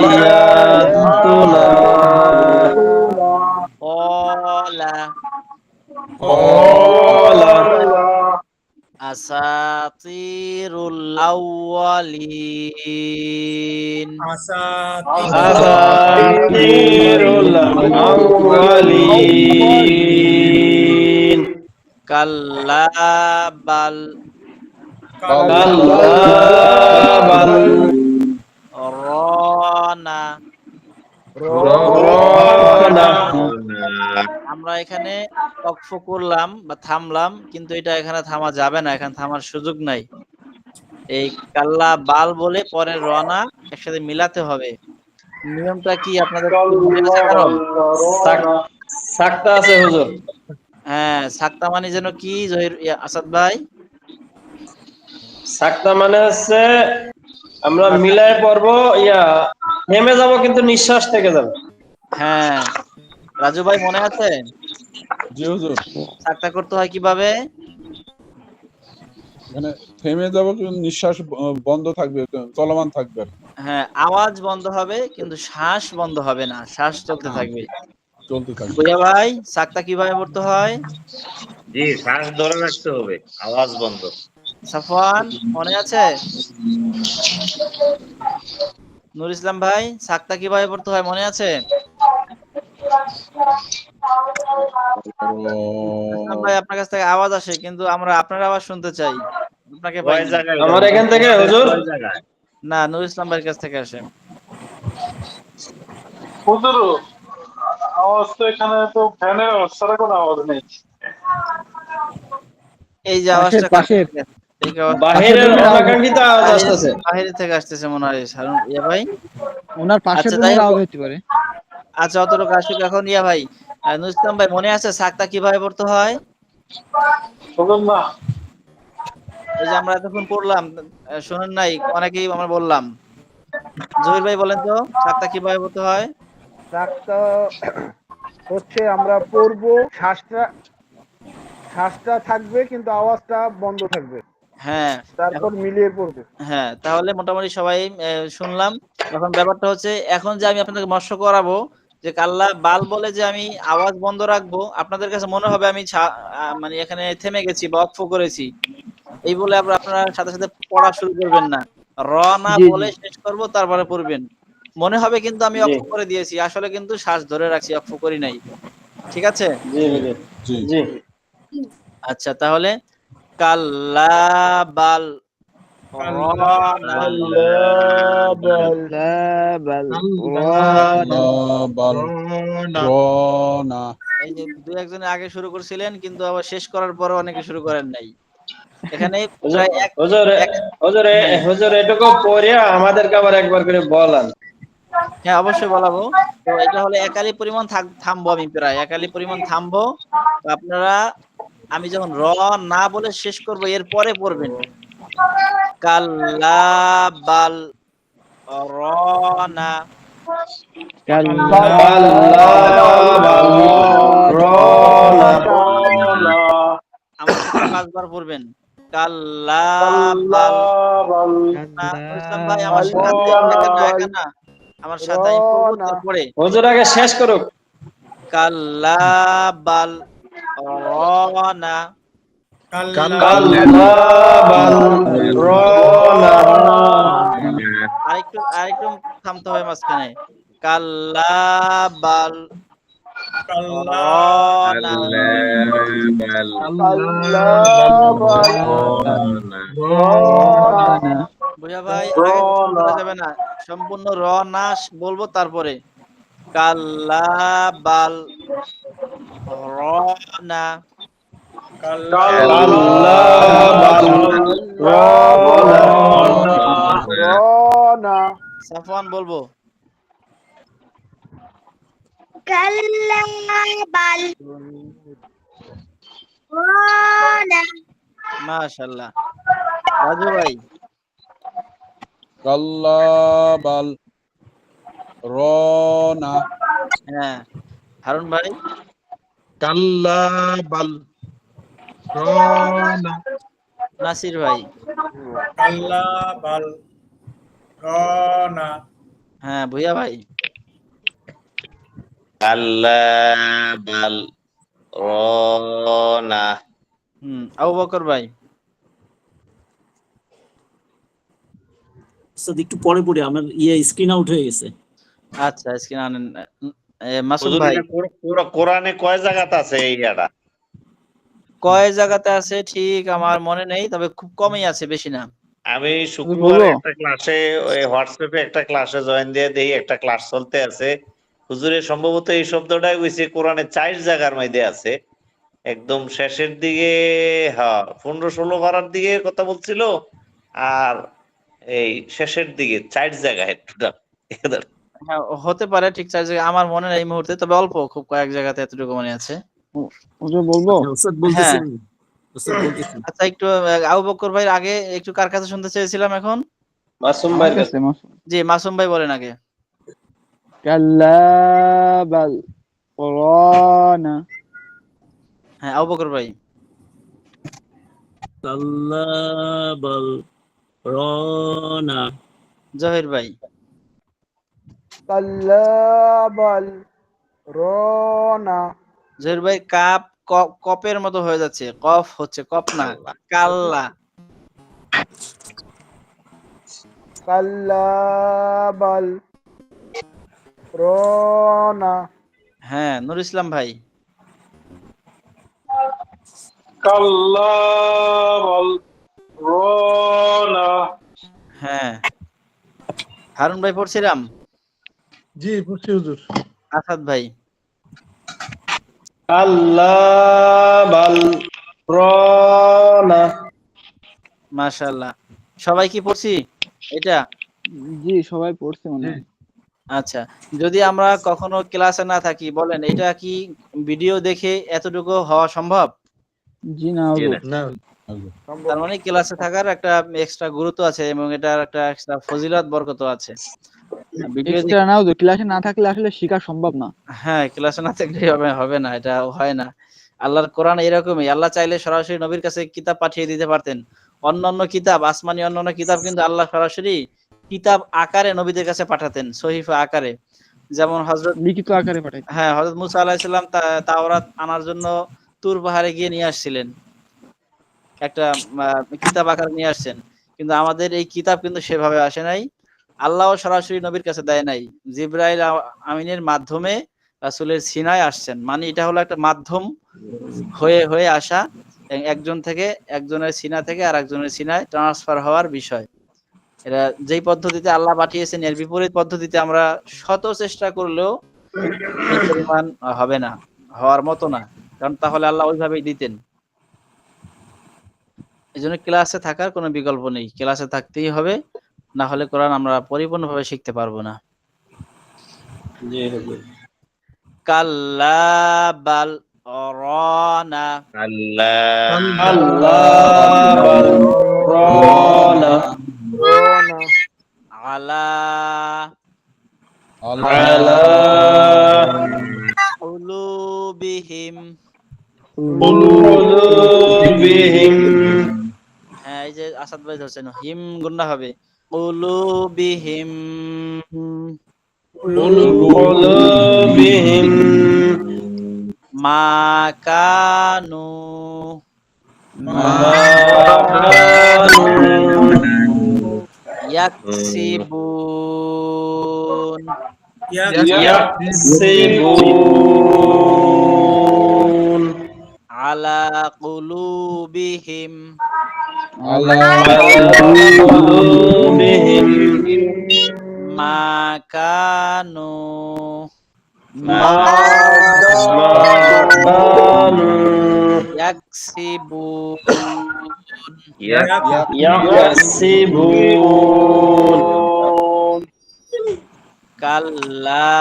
আয়াতুনা ক্বালা ক্বালা আসাতিরুল আউয়ালিন আসাতিরুল আউয়ালিন কাল্লা বাল কাল্লা বাল রানা। রানা আমরা এখানে ওয়াকফ করলাম বা থামলাম, কিন্তু এটা এখানে থামা যাবে না, এখানে থামার সুযোগ নাই। এই কাল্লা বাল বলে পরে রনা একসাথে মিলাতে হবে। নিয়মটা কি আপনাদের মনে আছে কারো? সাকতা আছে হুজুর। হ্যাঁ, সাক্তা মানে যেন কি জহির আসাদ ভাই? সাকতা মানে হচ্ছে আমরা মিলায় পড়বো, থেমে যাব কিন্তু নিঃশ্বাস থেকে যাবে। হ্যাঁ, রাজু ভাই মনে আছে জি হুজুর, সাক্তা করতে হয় কিভাবে? এখানে থেমে যাবো কিন্তু নিঃশ্বাস বন্ধ থাকবে, চলমান থাকবে। হ্যাঁ, আওয়াজ বন্ধ হবে কিন্তু শ্বাস বন্ধ হবে না, শ্বাস চলতে থাকবে। চলতে থাকবে। বুঝা ভাই সাক্তা কিভাবে পড়তে হয়? জি শ্বাস ধরে রাখতে হবে, আওয়াজ বন্ধ। সাফওয়ান মনে আছে? নুর ইসলাম ভাই সাক্তা কিভাবে পড়তে হয় মনে আছে? ইসলাম ভাই আপনার কাছ থেকে আওয়াজ আসে, কিন্তু আমরা আপনার আওয়াজ শুনতে চাই, আপনাকে পাই না। আমার এখান থেকে হুজুর না, নুর ইসলাম ভাইয়ের কাছ থেকে আসে। হুজুর আওয়াজ তো এখানে তো ফ্যানের আওয়াজ ছাড়া কোনো আওয়াজ নেই। এই যে আওয়াজটা পাশের এই আওয়াজ বাহিরের অনাকাঙ্ক্ষিত আওয়াজ আসতেছে। বাইরে থেকে আসতেছে মনে হয় হারুন ইয়া ভাই। ওনার পাশের আচ্ছা, তাই রুমের হোক। আওয়াজ হতে পারে। আচ্ছা, অতটুকু আসুক এখন। ইয়া ভাই, নুর ইসলাম ভাই মনে আছে সাক্তা কিভাবে পড়তে হয়? হুজুর না এই যে আমরা এতক্ষণ পড়লাম, শোনেন নাই? অনেকেই আমরা বললাম। জহির ভাই বলেন তো সাক্তা কিভাবে পড়তে হয়? সাকতা হচ্ছে আমরা পড়বো, শ্বাসটা থাকবে কিন্তু আওয়াজটা বন্ধ থাকবে, হ্যাঁ, তারপর মিলিয়ে পড়বে। হ্যাঁ, তাহলে মোটামুটি সবাই শুনলাম। এখন ব্যাপারটা হচ্ছে, এখন যে আমি আপনাদেরকে মস্য করাবো যে কাল্লা বাল বলে যে আমি আওয়াজ বন্ধ রাখবো, আপনাদের কাছে মনে হবে আমি মানে এখানে থেমে গেছি বা অক্ষ করেছি, এই বলে আপনারা সাথে সাথে পড়া শুরু করবেন না। র না জি, বলে শেষ করব, তারপরে পড়বেন। মনে হবে কিন্তু আমি অক্ষ করে দিয়েছি, আসলে কিন্তু শ্বাস ধরে রাখছি, অক্ষ করি নাই। ঠিক আছে? জি হুজুর। জি জি আচ্ছা, তাহলে কাল্লা বাল রনা كلا بل لا بل আল্লাহ বাল রনা রনা এই যে দুই একজনে আগে শুরু করছিলেন কিন্তু আবার শেষ করার পরে অনেকে শুরু করেন নাই। এখানে প্রায় এক হুজুর এক- হুজুর হ্যাঁ হুজুর এটুকু পড়ে আমাদেরকে আবার একবার করে বলেন। হ্যাঁ অবশ্যই বলাবো। তো এটা হলে একালি পরিমাণ থামবো, আমি প্রায় একালি পরিমাণ থামবো। তো আপনারা আমি যখন না বলে শেষ করব এর পরে পড়বেন কাল্লা বাল রনা। كلا كلا بل رنا كلا আমার সাথে 5 বার পড়বেন কাল্লা বাল না। ইসলাম ভাই আমার সাথে একা না, আমার সাথে আমি পড়বো তারপরে হুজুর আগে শেষ করুক। কাল্লা বাল রনা। كلا بل رنا আরেকটু থামতে হবে মাঝখানে কাল্লা বাল রনা। বুঝা ভাই আগে কিছু বলা যাবে না, সম্পূর্ণ না বলবো তারপরে কাল্লা বাল রনা। كلا بل رنا رنا সাফওয়ান বলবো كلا بل رنا মাশাআল্লাহ। রাজু ভাই কাল্লা বাল রনা হ্যাঁ। হারুন ভাই কাল্লা বাল রনা নাসির ভাই কাল্লা বাল রনা হ্যাঁ। ভুইয়া ভাই কাল্লা বাল রনা আবু বকর ভাই একটু পরে পড়ে আমার স্ক্রিন আউট হয়ে গেছে। আচ্ছা স্ক্রিন আনেন। মাসুদ হুজুর ভাই এটা কোরআনে কয় জায়গাতে আছে এই ইয়াটা? কয় জায়গাতে আছে ঠিক আমার মনে নেই, তবে খুব কমই আছে, বেশি না। আমি শুক্রবার একটা ক্লাসে ওই হোয়াটসঅ্যাপে একটা ক্লাসে জয়েন দিয়ে দেই, একটা ক্লাস চলতে আছে। হুজুরের সম্ভবত এই শব্দটাই হইছে কোরআনে 4 জায়গার মধ্যে আছে, একদম শেষের দিকে, হ্যাঁ 15-16 পারার দিকে কথা বলছিল, আর এই শেষের দিকে 4 জায়গায় টোটাল। হ্যাঁ হতে পারে ঠিক চার জায়গায়, আমার মনে নেই এই মুহূর্তে, তবে অল্প খুব কয়েক জায়গাতে এতটুকু মনে আছে। হুজুর বলবো? হ্যাঁ আচ্ছা একটু আবু বকর ভাই আগে একটু কার কাছে শুনতে চেয়েছিলাম এখন? মাসুম ভাই জি মাসুম ভাই বলেন আগে। كلا بل رنا হ্যাঁ আবু বকর ভাই কাল্লা বাল রনা জহির ভাই كلا بل رنا জহির ভাই কাপ কপের মতো হয়ে যাচ্ছে, কফ হচ্ছে, কপ না কাল্লা। كلا بل رنا হ্যাঁ নুর ইসলাম ভাই كلا بل رنا হ্যাঁ। হারুন ভাই পড়ছিলাম। জি পড়ছি হুজুর। আসাদ ভাই كلا بل رنا মাশাআল্লাহ। সবাই কি পড়ছি এটা? জি সবাই পড়ছে মনে হয়। আচ্ছা যদি আমরা কখনো ক্লাসে না থাকি বলেন এটা কি ভিডিও দেখে এতটুকু হওয়া সম্ভব? জি না হুজুর। না তার মানে ক্লাসে থাকার একটা এক্সট্রা গুরুত্ব আছে এবং এটার একটা এক্সট্রা ফজিলত বরকত আছে। ভিডিও এক্সট্রা না হুজুর, ক্লাসে না থাকলে আসলে শেখা সম্ভব না। হ্যাঁ ক্লাসে না থাকলে হবে না, এটা হয় না। আল্লাহর কোরআন এরকমই, আল্লাহ চাইলে সরাসরি নবীর কাছে কিতাব পাঠিয়ে দিতে পারতেন। অন্যান্য কিতাব, আসমানি অন্যান্য কিতাব কিন্তু আল্লাহ সরাসরি কিতাব আকারে নবীদের কাছে পাঠাতেন, সহিফা আকারে। যেমন হযরত লিখিত আকারে পাঠাই। হ্যাঁ হযরত মুসা আলাইহিস সালাম তাওরাত আনার জন্য তুর পাহাড়ে গিয়ে নিয়ে আসছিলেন, একটা কিতাব আকারে নিয়ে আসছেন। কিন্তু আমাদের এই কিতাব কিন্তু সেভাবে আসে নাই, আল্লাহ সরাসরি নবীর কাছে দেয় নাই, জিবরাইল আমিনের মাধ্যমে রাসূলের সিনায় আসছেন। মানে এটা হলো একটা মাধ্যম হয়ে আসা, একজন থেকে একজনের সিনা থেকে আর একজনের সিনায় ট্রান্সফার হওয়ার বিষয়। এটা যেই পদ্ধতিতে আল্লাহ পাঠিয়েছেন এর বিপরীত পদ্ধতিতে আমরা শত চেষ্টা করলেও এই পরিমাণ হবে না, হওয়ার মতো না, কারণ তাহলে আল্লাহ ওইভাবেই দিতেন। এই জন্য ক্লাসে থাকার কোনো বিকল্প নেই, ক্লাসে থাকতেই হবে, না হলে কোরআন আমরা পরিপূর্ণভাবে শিখতে পারবো না। জি হুজুর। কাল্লা বাল রানা আল্লাহ রানা আলা আলা কুলুবিহিম। কুলুবিহিম। হ্যাঁ, এই যে আসাদ ভাই ধরছেন, হিম গুন্না হবে কুলুবিহিম। কুলুবিহিম মা কানু ইয়াকসিবুন। ইয়াকসিবুন আলা কুলুবিহিম কুলুবিহিম মা কানু ইয়াকসিবুন। ইয়াকসিবুন কাল্লা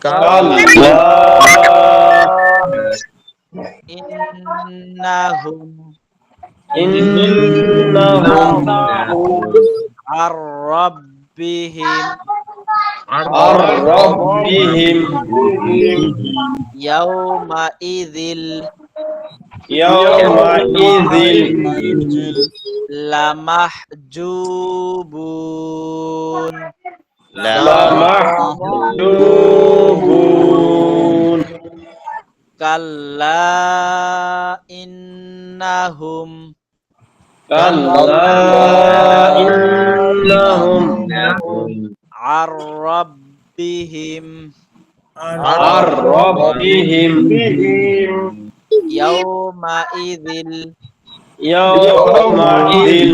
কাল্লা ইন্নাহুম ইন্নাহুম আর রাব্বিহিম আর-রাব্বিহিম ইয়াউমা ইযিল ইয়াউমাইযিল লামাহজুবুন। লামাহজুবুন কাল্লা ইন্নাহুম কাল্লা ইন্নাহুম আর রাব্বিহিম আর-রাব্বিহিম ইয়াউমা ইযিল ইয়াউমাইযিল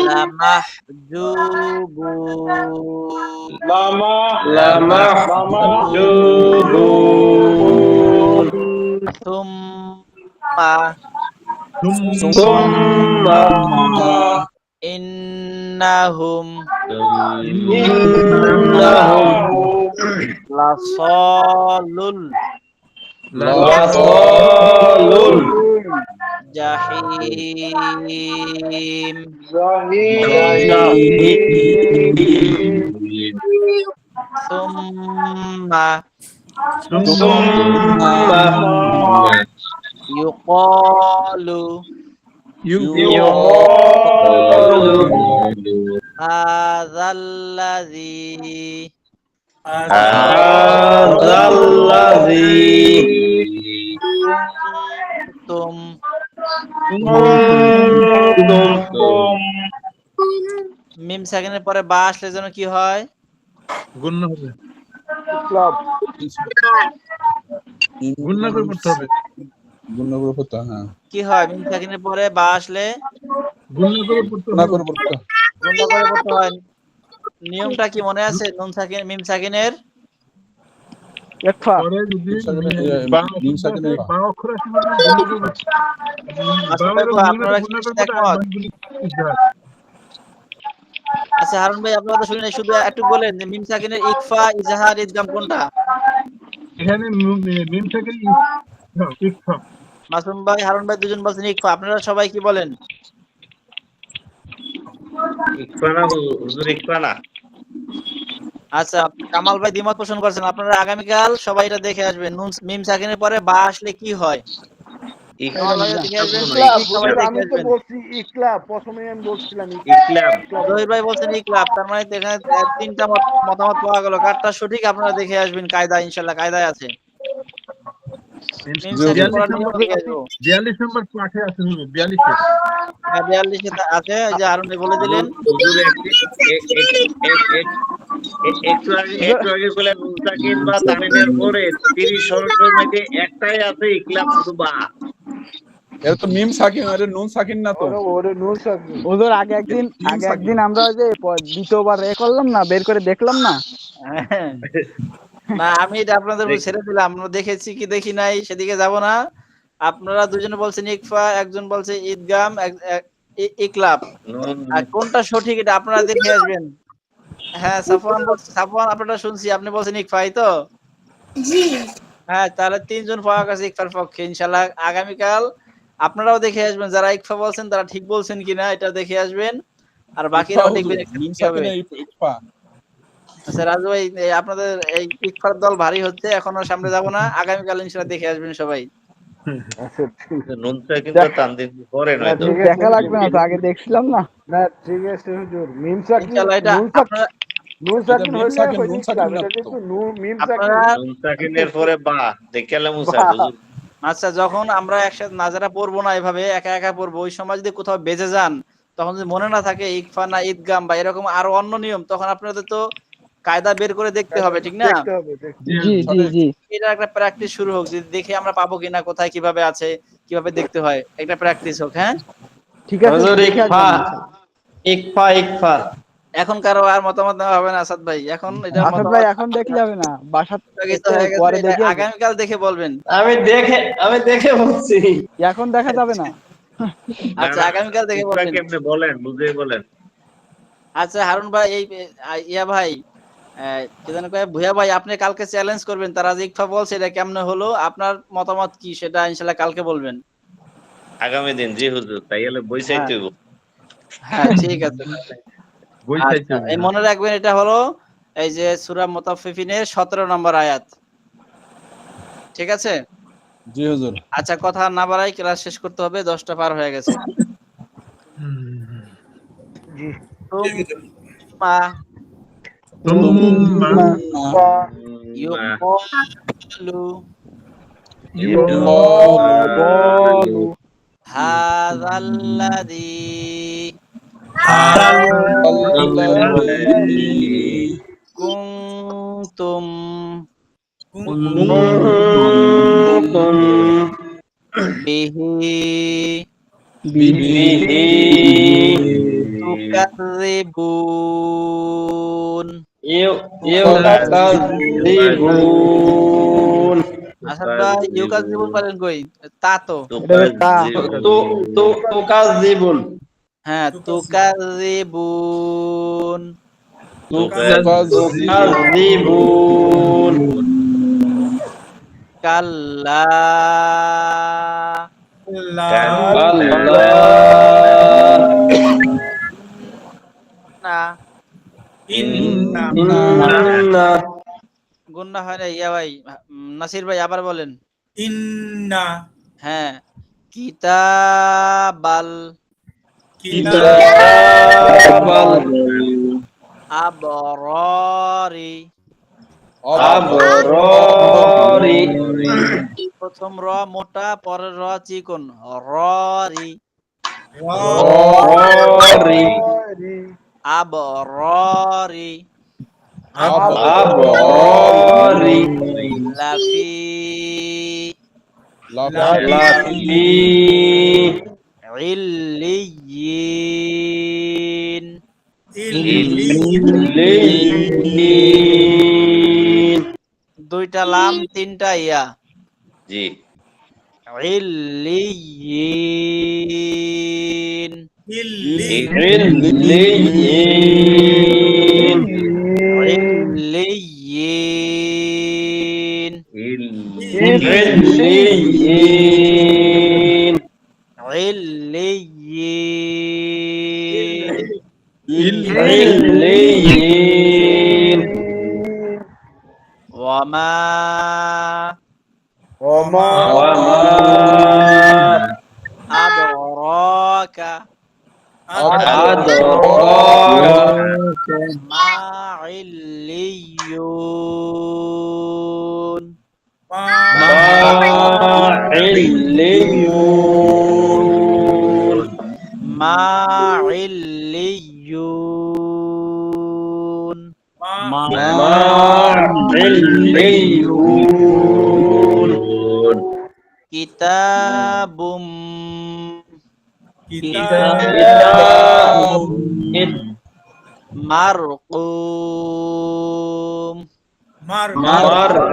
লামাহজুবুন। লামাহজুবুন সুম্মা সুম্মা ইন্নাহুম ইন্নাহুম লাসালুল লাসালুল জাহিম। সুম্মা সুম্মা ইউকালু ইউকালু হাযাল্লাযী হাযাল্লাযী তুম কুনতুম মিম সাকিনের পরে বা আসলে যেন কি হয়? গুণনা হবে, ক্লাব গুণনা করে পড়তে হবে, গুণনা করে পড়তে হয়, হ্যাঁ কি হয় মিম সাকিনের পরে বা আসলে? গুণনা করে পড়তে গুণনা হবে। করে পড়তে হয়। গুণনা করে পড়তে হয়। নিয়মটা কি মনে আছে? নুন সাকিন মিম সাকিনের ইকফা পরে যদি মিম সাকিনের বা অক্ষর আসে মানে গুণনা করে পড়তে হবে। আচ্ছা বা ভাই, আপনারা কি গুণনা করে একমত? পড়তে আচ্ছা হারুন ভাই, আপনারা তো শুনেন, শুধু একটু বলেন যে মিম সাকিনের ইকফা, ইজহার, ইদগাম কোনটা? এখানে মিম থেকে ইকফা। মাসুম ভাই, হারুন ভাই দুজন বলছেন ইকফা, আপনারা সবাই কি বলেন? ইকফানা হুজুর, ইকফানা। আচ্ছা, কামাল ভাই দ্বিমত পোষণ করছেন। আপনারা আগামীকাল সবাই এটা দেখে আসবেন, নুন মিম সাকিনের পরে বা আসলে কি হয়। কামাল ভাই দেখে আসবেন, সবাই দেখে আমি তো আসবেন। বলছি ইকলাব, প্রথমে আমি বলছিলাম ইকলাব। জহির ভাই বলছেন ইকলাব, তার মানে তো এখানে তিনটা মতামত পাওয়া গেল। কারটা সঠিক আপনারা দেখে আসবেন, কায়দা ইনশাআল্লাহ কায়দায় আছে। মিম সাকিন পড়ার নিয়ম দেখে আসবো। 42 নম্বর পাঠে আছে হুজুর, 42 হ্যাঁ 42 আছে, এই যে হারুন ভাই বলে দিলেন। হুজুর একটু আগে বলে সাকিন বা তানবিনের পরে 30 হরফের মধ্যে একটাই আছে ইখলাস শুধু বা। এটা তো মিম সাকিন, এটা নুন সাকিন না তো। ওরে নুন সাকিন। হুজুর আগে একদিন আমরা ওই যে দ্বিতীয়বার করলাম না, বের করে দেখলাম না। না আমি এটা আপনাদের উপর ছেড়ে দিলাম, আমরা দেখেছি কি দেখি নাই সেদিকে যাব না। আপনারা দুজনে বলছেন ইকফা, একজন বলছে ঈদগাম, ইকলাব। আর কোনটা সঠিক এটা আপনারা দেখে আসবেন। হ্যাঁ সাফওয়ান আপনারা শুনছি, আপনি বলছেন ইকফাই তো? জি। হ্যাঁ তাহলে 3 জন পাওয়া গেছে ইকফার পক্ষে। ইনশাআল্লাহ আগামীকাল আপনারাও দেখে আসবেন, যারা ইকফা বলছেন তারা ঠিক বলছেন কিনা এটা দেখে আসবেন, আর বাকিরাও দেখবেন মিম কি হবে। সাকিন ইকফা। আচ্ছা রাজু ভাই, আপনাদের এই ইকফার দল ভারী হচ্ছে, এখনো সামনে যাব না, আগামীকাল ইনশাআল্লাহ দেখে আসবেন সবাই। আচ্ছা ঠিক নুন সাকিন তো তানবিন পরে নয় তো। দেখা লাগবে না তো, আগে দেখছিলাম না। না ঠিক আছে হুজুর। মিম সাকিন, ইনশাআল্লাহ এটা আপনারা নুন সাকিন মিম হইলে সাকিন, হইলে নুন সাকিন এটা না তো। কিন্তু মিম সাকিন। আপনারা নুন সাকিনের পরে বা দেখালে মুসা হুজুর। আচ্ছা যখন আমরা একসাথে নাজারা পড়বো না, এভাবে একা একা পড়বো, ওই সময় যদি কোথাও বেঁচে যান, তখন যদি মনে না থাকে ইকফা না ঈদগাম বা এরকম আরো অন্য নিয়ম, তখন আপনাদের তো কায়দা বের করে দেখতে হবে, ঠিক না? দেখতে হবে। জি জি জি। এটা একটা প্র্যাকটিস শুরু হোক, যদি দেখে আমরা পাবো কিনা কোথায় কিভাবে আছে, কিভাবে দেখতে হয়, একটা প্র্যাকটিস হোক। হ্যাঁ ঠিক আছে, হুজুর দেখে ইকফা আসবেন। ইকফা। এখন কারো আর মতামত নেওয়া হবে না আসাদ ভাই, এখন এটা আসাদ ভাই এখন দেখলে হবে না, বাসা স্থগিত হয়ে গেছে, পরে এটা দেখে আসবেন। আগামীকাল দেখে বলবেন। আমি দেখে বলছি। এখন দেখা যাবে না। আচ্ছা আগামীকাল দেখে ইকফা বলবেন। কেমনে বলেন, বুঝিয়ে বলেন। আচ্ছা হারুন ভাই, এই ইয়া ভাই, কি জানো কয়, ভুয়া ভাই, আপনি কালকে চ্যালেঞ্জ করবেন, তারা যে ইকফা বলছে এটা কেমনে হলো, আপনার মতামত কি সেটা ইনশাআল্লাহ কালকে বলবেন। আগামী দিন জি হুজুর, তাইলে বই চাইতে হইব। হ্যাঁ ঠিক আছে। আচ্ছা, এই মনে রাখবেন, এটা হলো এই যে সূরা মুতাফফিফিনের 17 নম্বর আয়াত। ঠিক আছে? জি হুজুর। আচ্ছা কথা না বাড়াই, ক্লাস শেষ করতে হবে, 10টা পার হয়ে গেছে। জি। মা ইউকালু হাযাল্লাযী কুনতুম বিহি তুকাযিবুন। আসাদ ভাই ইউকাযিবুন পারেন কই? তা তো তুকাযিবুন। হ্যাঁ তুকাযিবুন। তুকাযিবুন। কাল্লা ইন্না। গুন্না হয় না ইয়া ভাই, নাসির ভাই আবার বলেন। ইন্না হ্যাঁ কিতাবাল আবরারি। প্রথম র মোটা, পরের র চিকন, ররি। আবরারি লাফি ইল্লিয়িন। দুইটা লাম, তিনটা ইয়া। জি। ইল্লিয়িন। ইল্লিয়িন। ইল্লিয়িন। ওয়ামা আদরাকা মা ইল্লিয়ুন। মা ইল্লিয়ুন। ইল্লিয়ুন কিতাবুম কিতাব মারকুম মারকুম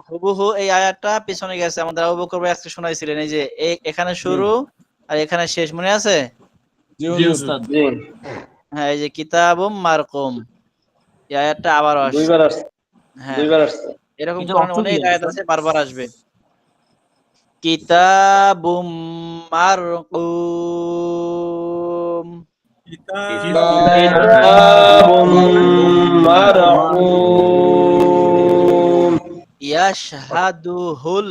হুবহু এই আয়াতটা পিছনে গেছে, আমাদের আবু বকর ভাই আজকে শোনাইছিলেন। এই যে এখানে শুরু আর এখানে শেষ, মনে আছে? জি জি হুজুর। উস্তাদ। জি হ্যাঁ, এই যে কিতাবুম মারকুম, এই আয়াতটা আবারও আসছে। দুইবার আসছে হ্যাঁ, দুইবার আসছে এরকম এটার কোরআনে অর্থ কি অনেক আয়াত উস্তাদ? আছে, বারবার আসবে। কিতাবুম মারকুম কিতাবুম মারকুম ইয়াশহাদুহুল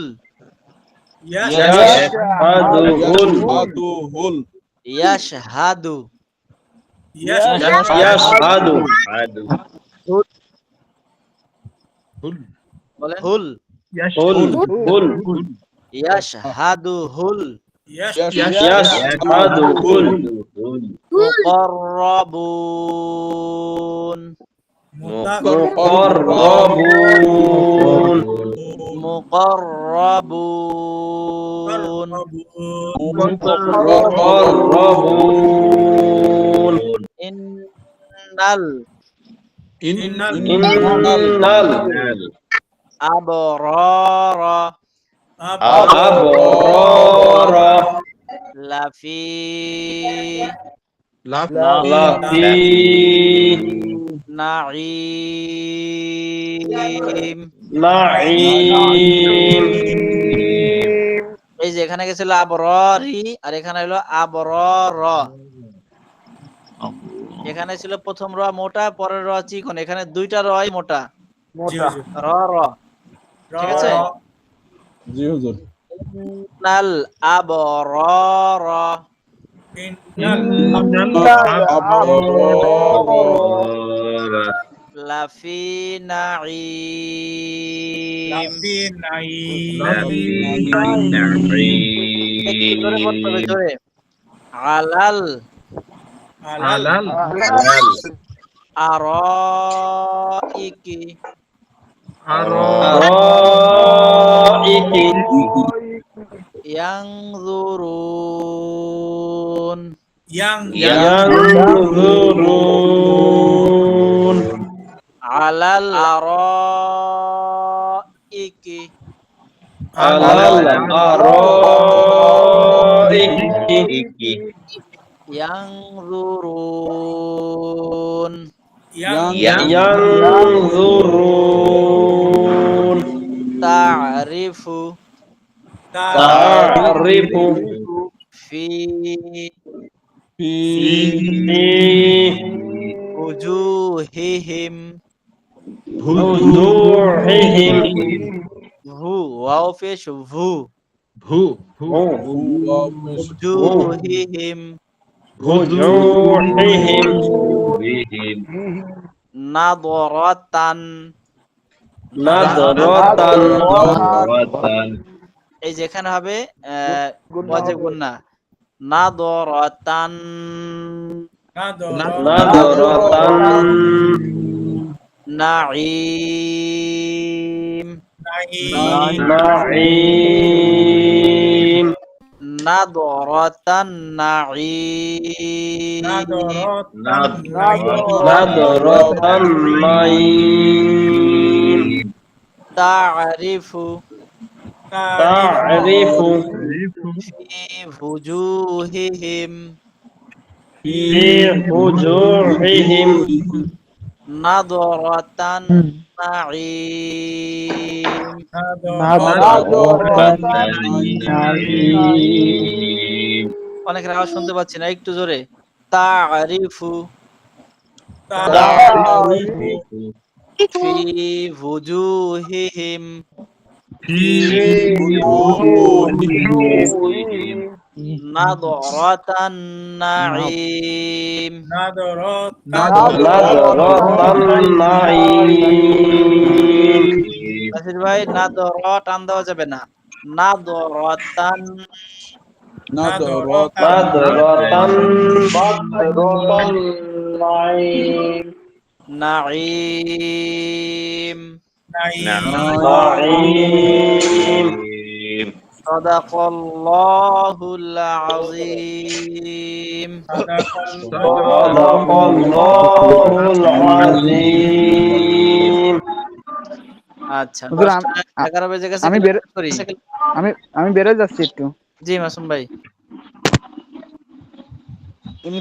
ইয়াশহাদুহুল ইয়াশহাদুহুল ইয়াশহাদু ইয়াশহাদু বলেন হুল হুল হুল ইয়াশহাদুহুল ইয়াশহাদুহুল মুকাররাবুন মুকাররাবুন মুকাররাবুন মুকাররাবুন ইন্নাল ইন্নাল আবরারা আবরারা লাফি লাফি নাঈম। নাঈম এই যে এখানে গেছিল আবরারি আর এখানে হলো আবরার। এখানে ছিল প্রথম র মোটা, পরের র চিকন, এখানে দুইটা রই মোটা, র র। ঠিক আছে? জি হুজুর। ইন্নাল আবরারা লাফি নাঈম। একটু জোরে বলতে হবে, জোরে। আলাল আরাইকি আরাইকি ইয়ানজুরুন ইয়ানজুরুন আলাল আরাইকি আলাল আরাইকি ইয়ানজুরুন ইয়ানজুরুন তা'রিফু তা'রিফু ফি ফি উজুহিহিম wujuhihim ভু ওয়াও পেশ ভু উজুহিহিম wujuhihim নাদরাতান। nadratan এই যে এখানে হবে ওয়াজিব গুন্না, নাদরাতান nadratan Naim na'im নাদরাতান Naim nadratan na'im তা'রিফু ta'rifu ফি wujuhihim fi wujuhihim নাদরাতান নাঈম। অনেকের আওয়াজ শুনতে পাচ্ছি না, একটু জোরে। তা'রিফু ফি wujuhihim নাদরাতান Naim. nadratan na'im Nasir ভাই, নাদরা টান দেওয়া যাবে না, নাদরাতান nadratan na'im নাঈম নাঈম সাদাকাল্লাহুল আযীম। সাদাকাল্লাহুল আযীম। আচ্ছা হুজুর, 11 বেজে গেছে, আমি ক্লাস করি। আমি বেরোয় যাচ্ছি একটু। জি মাসুম ভাই। ইনি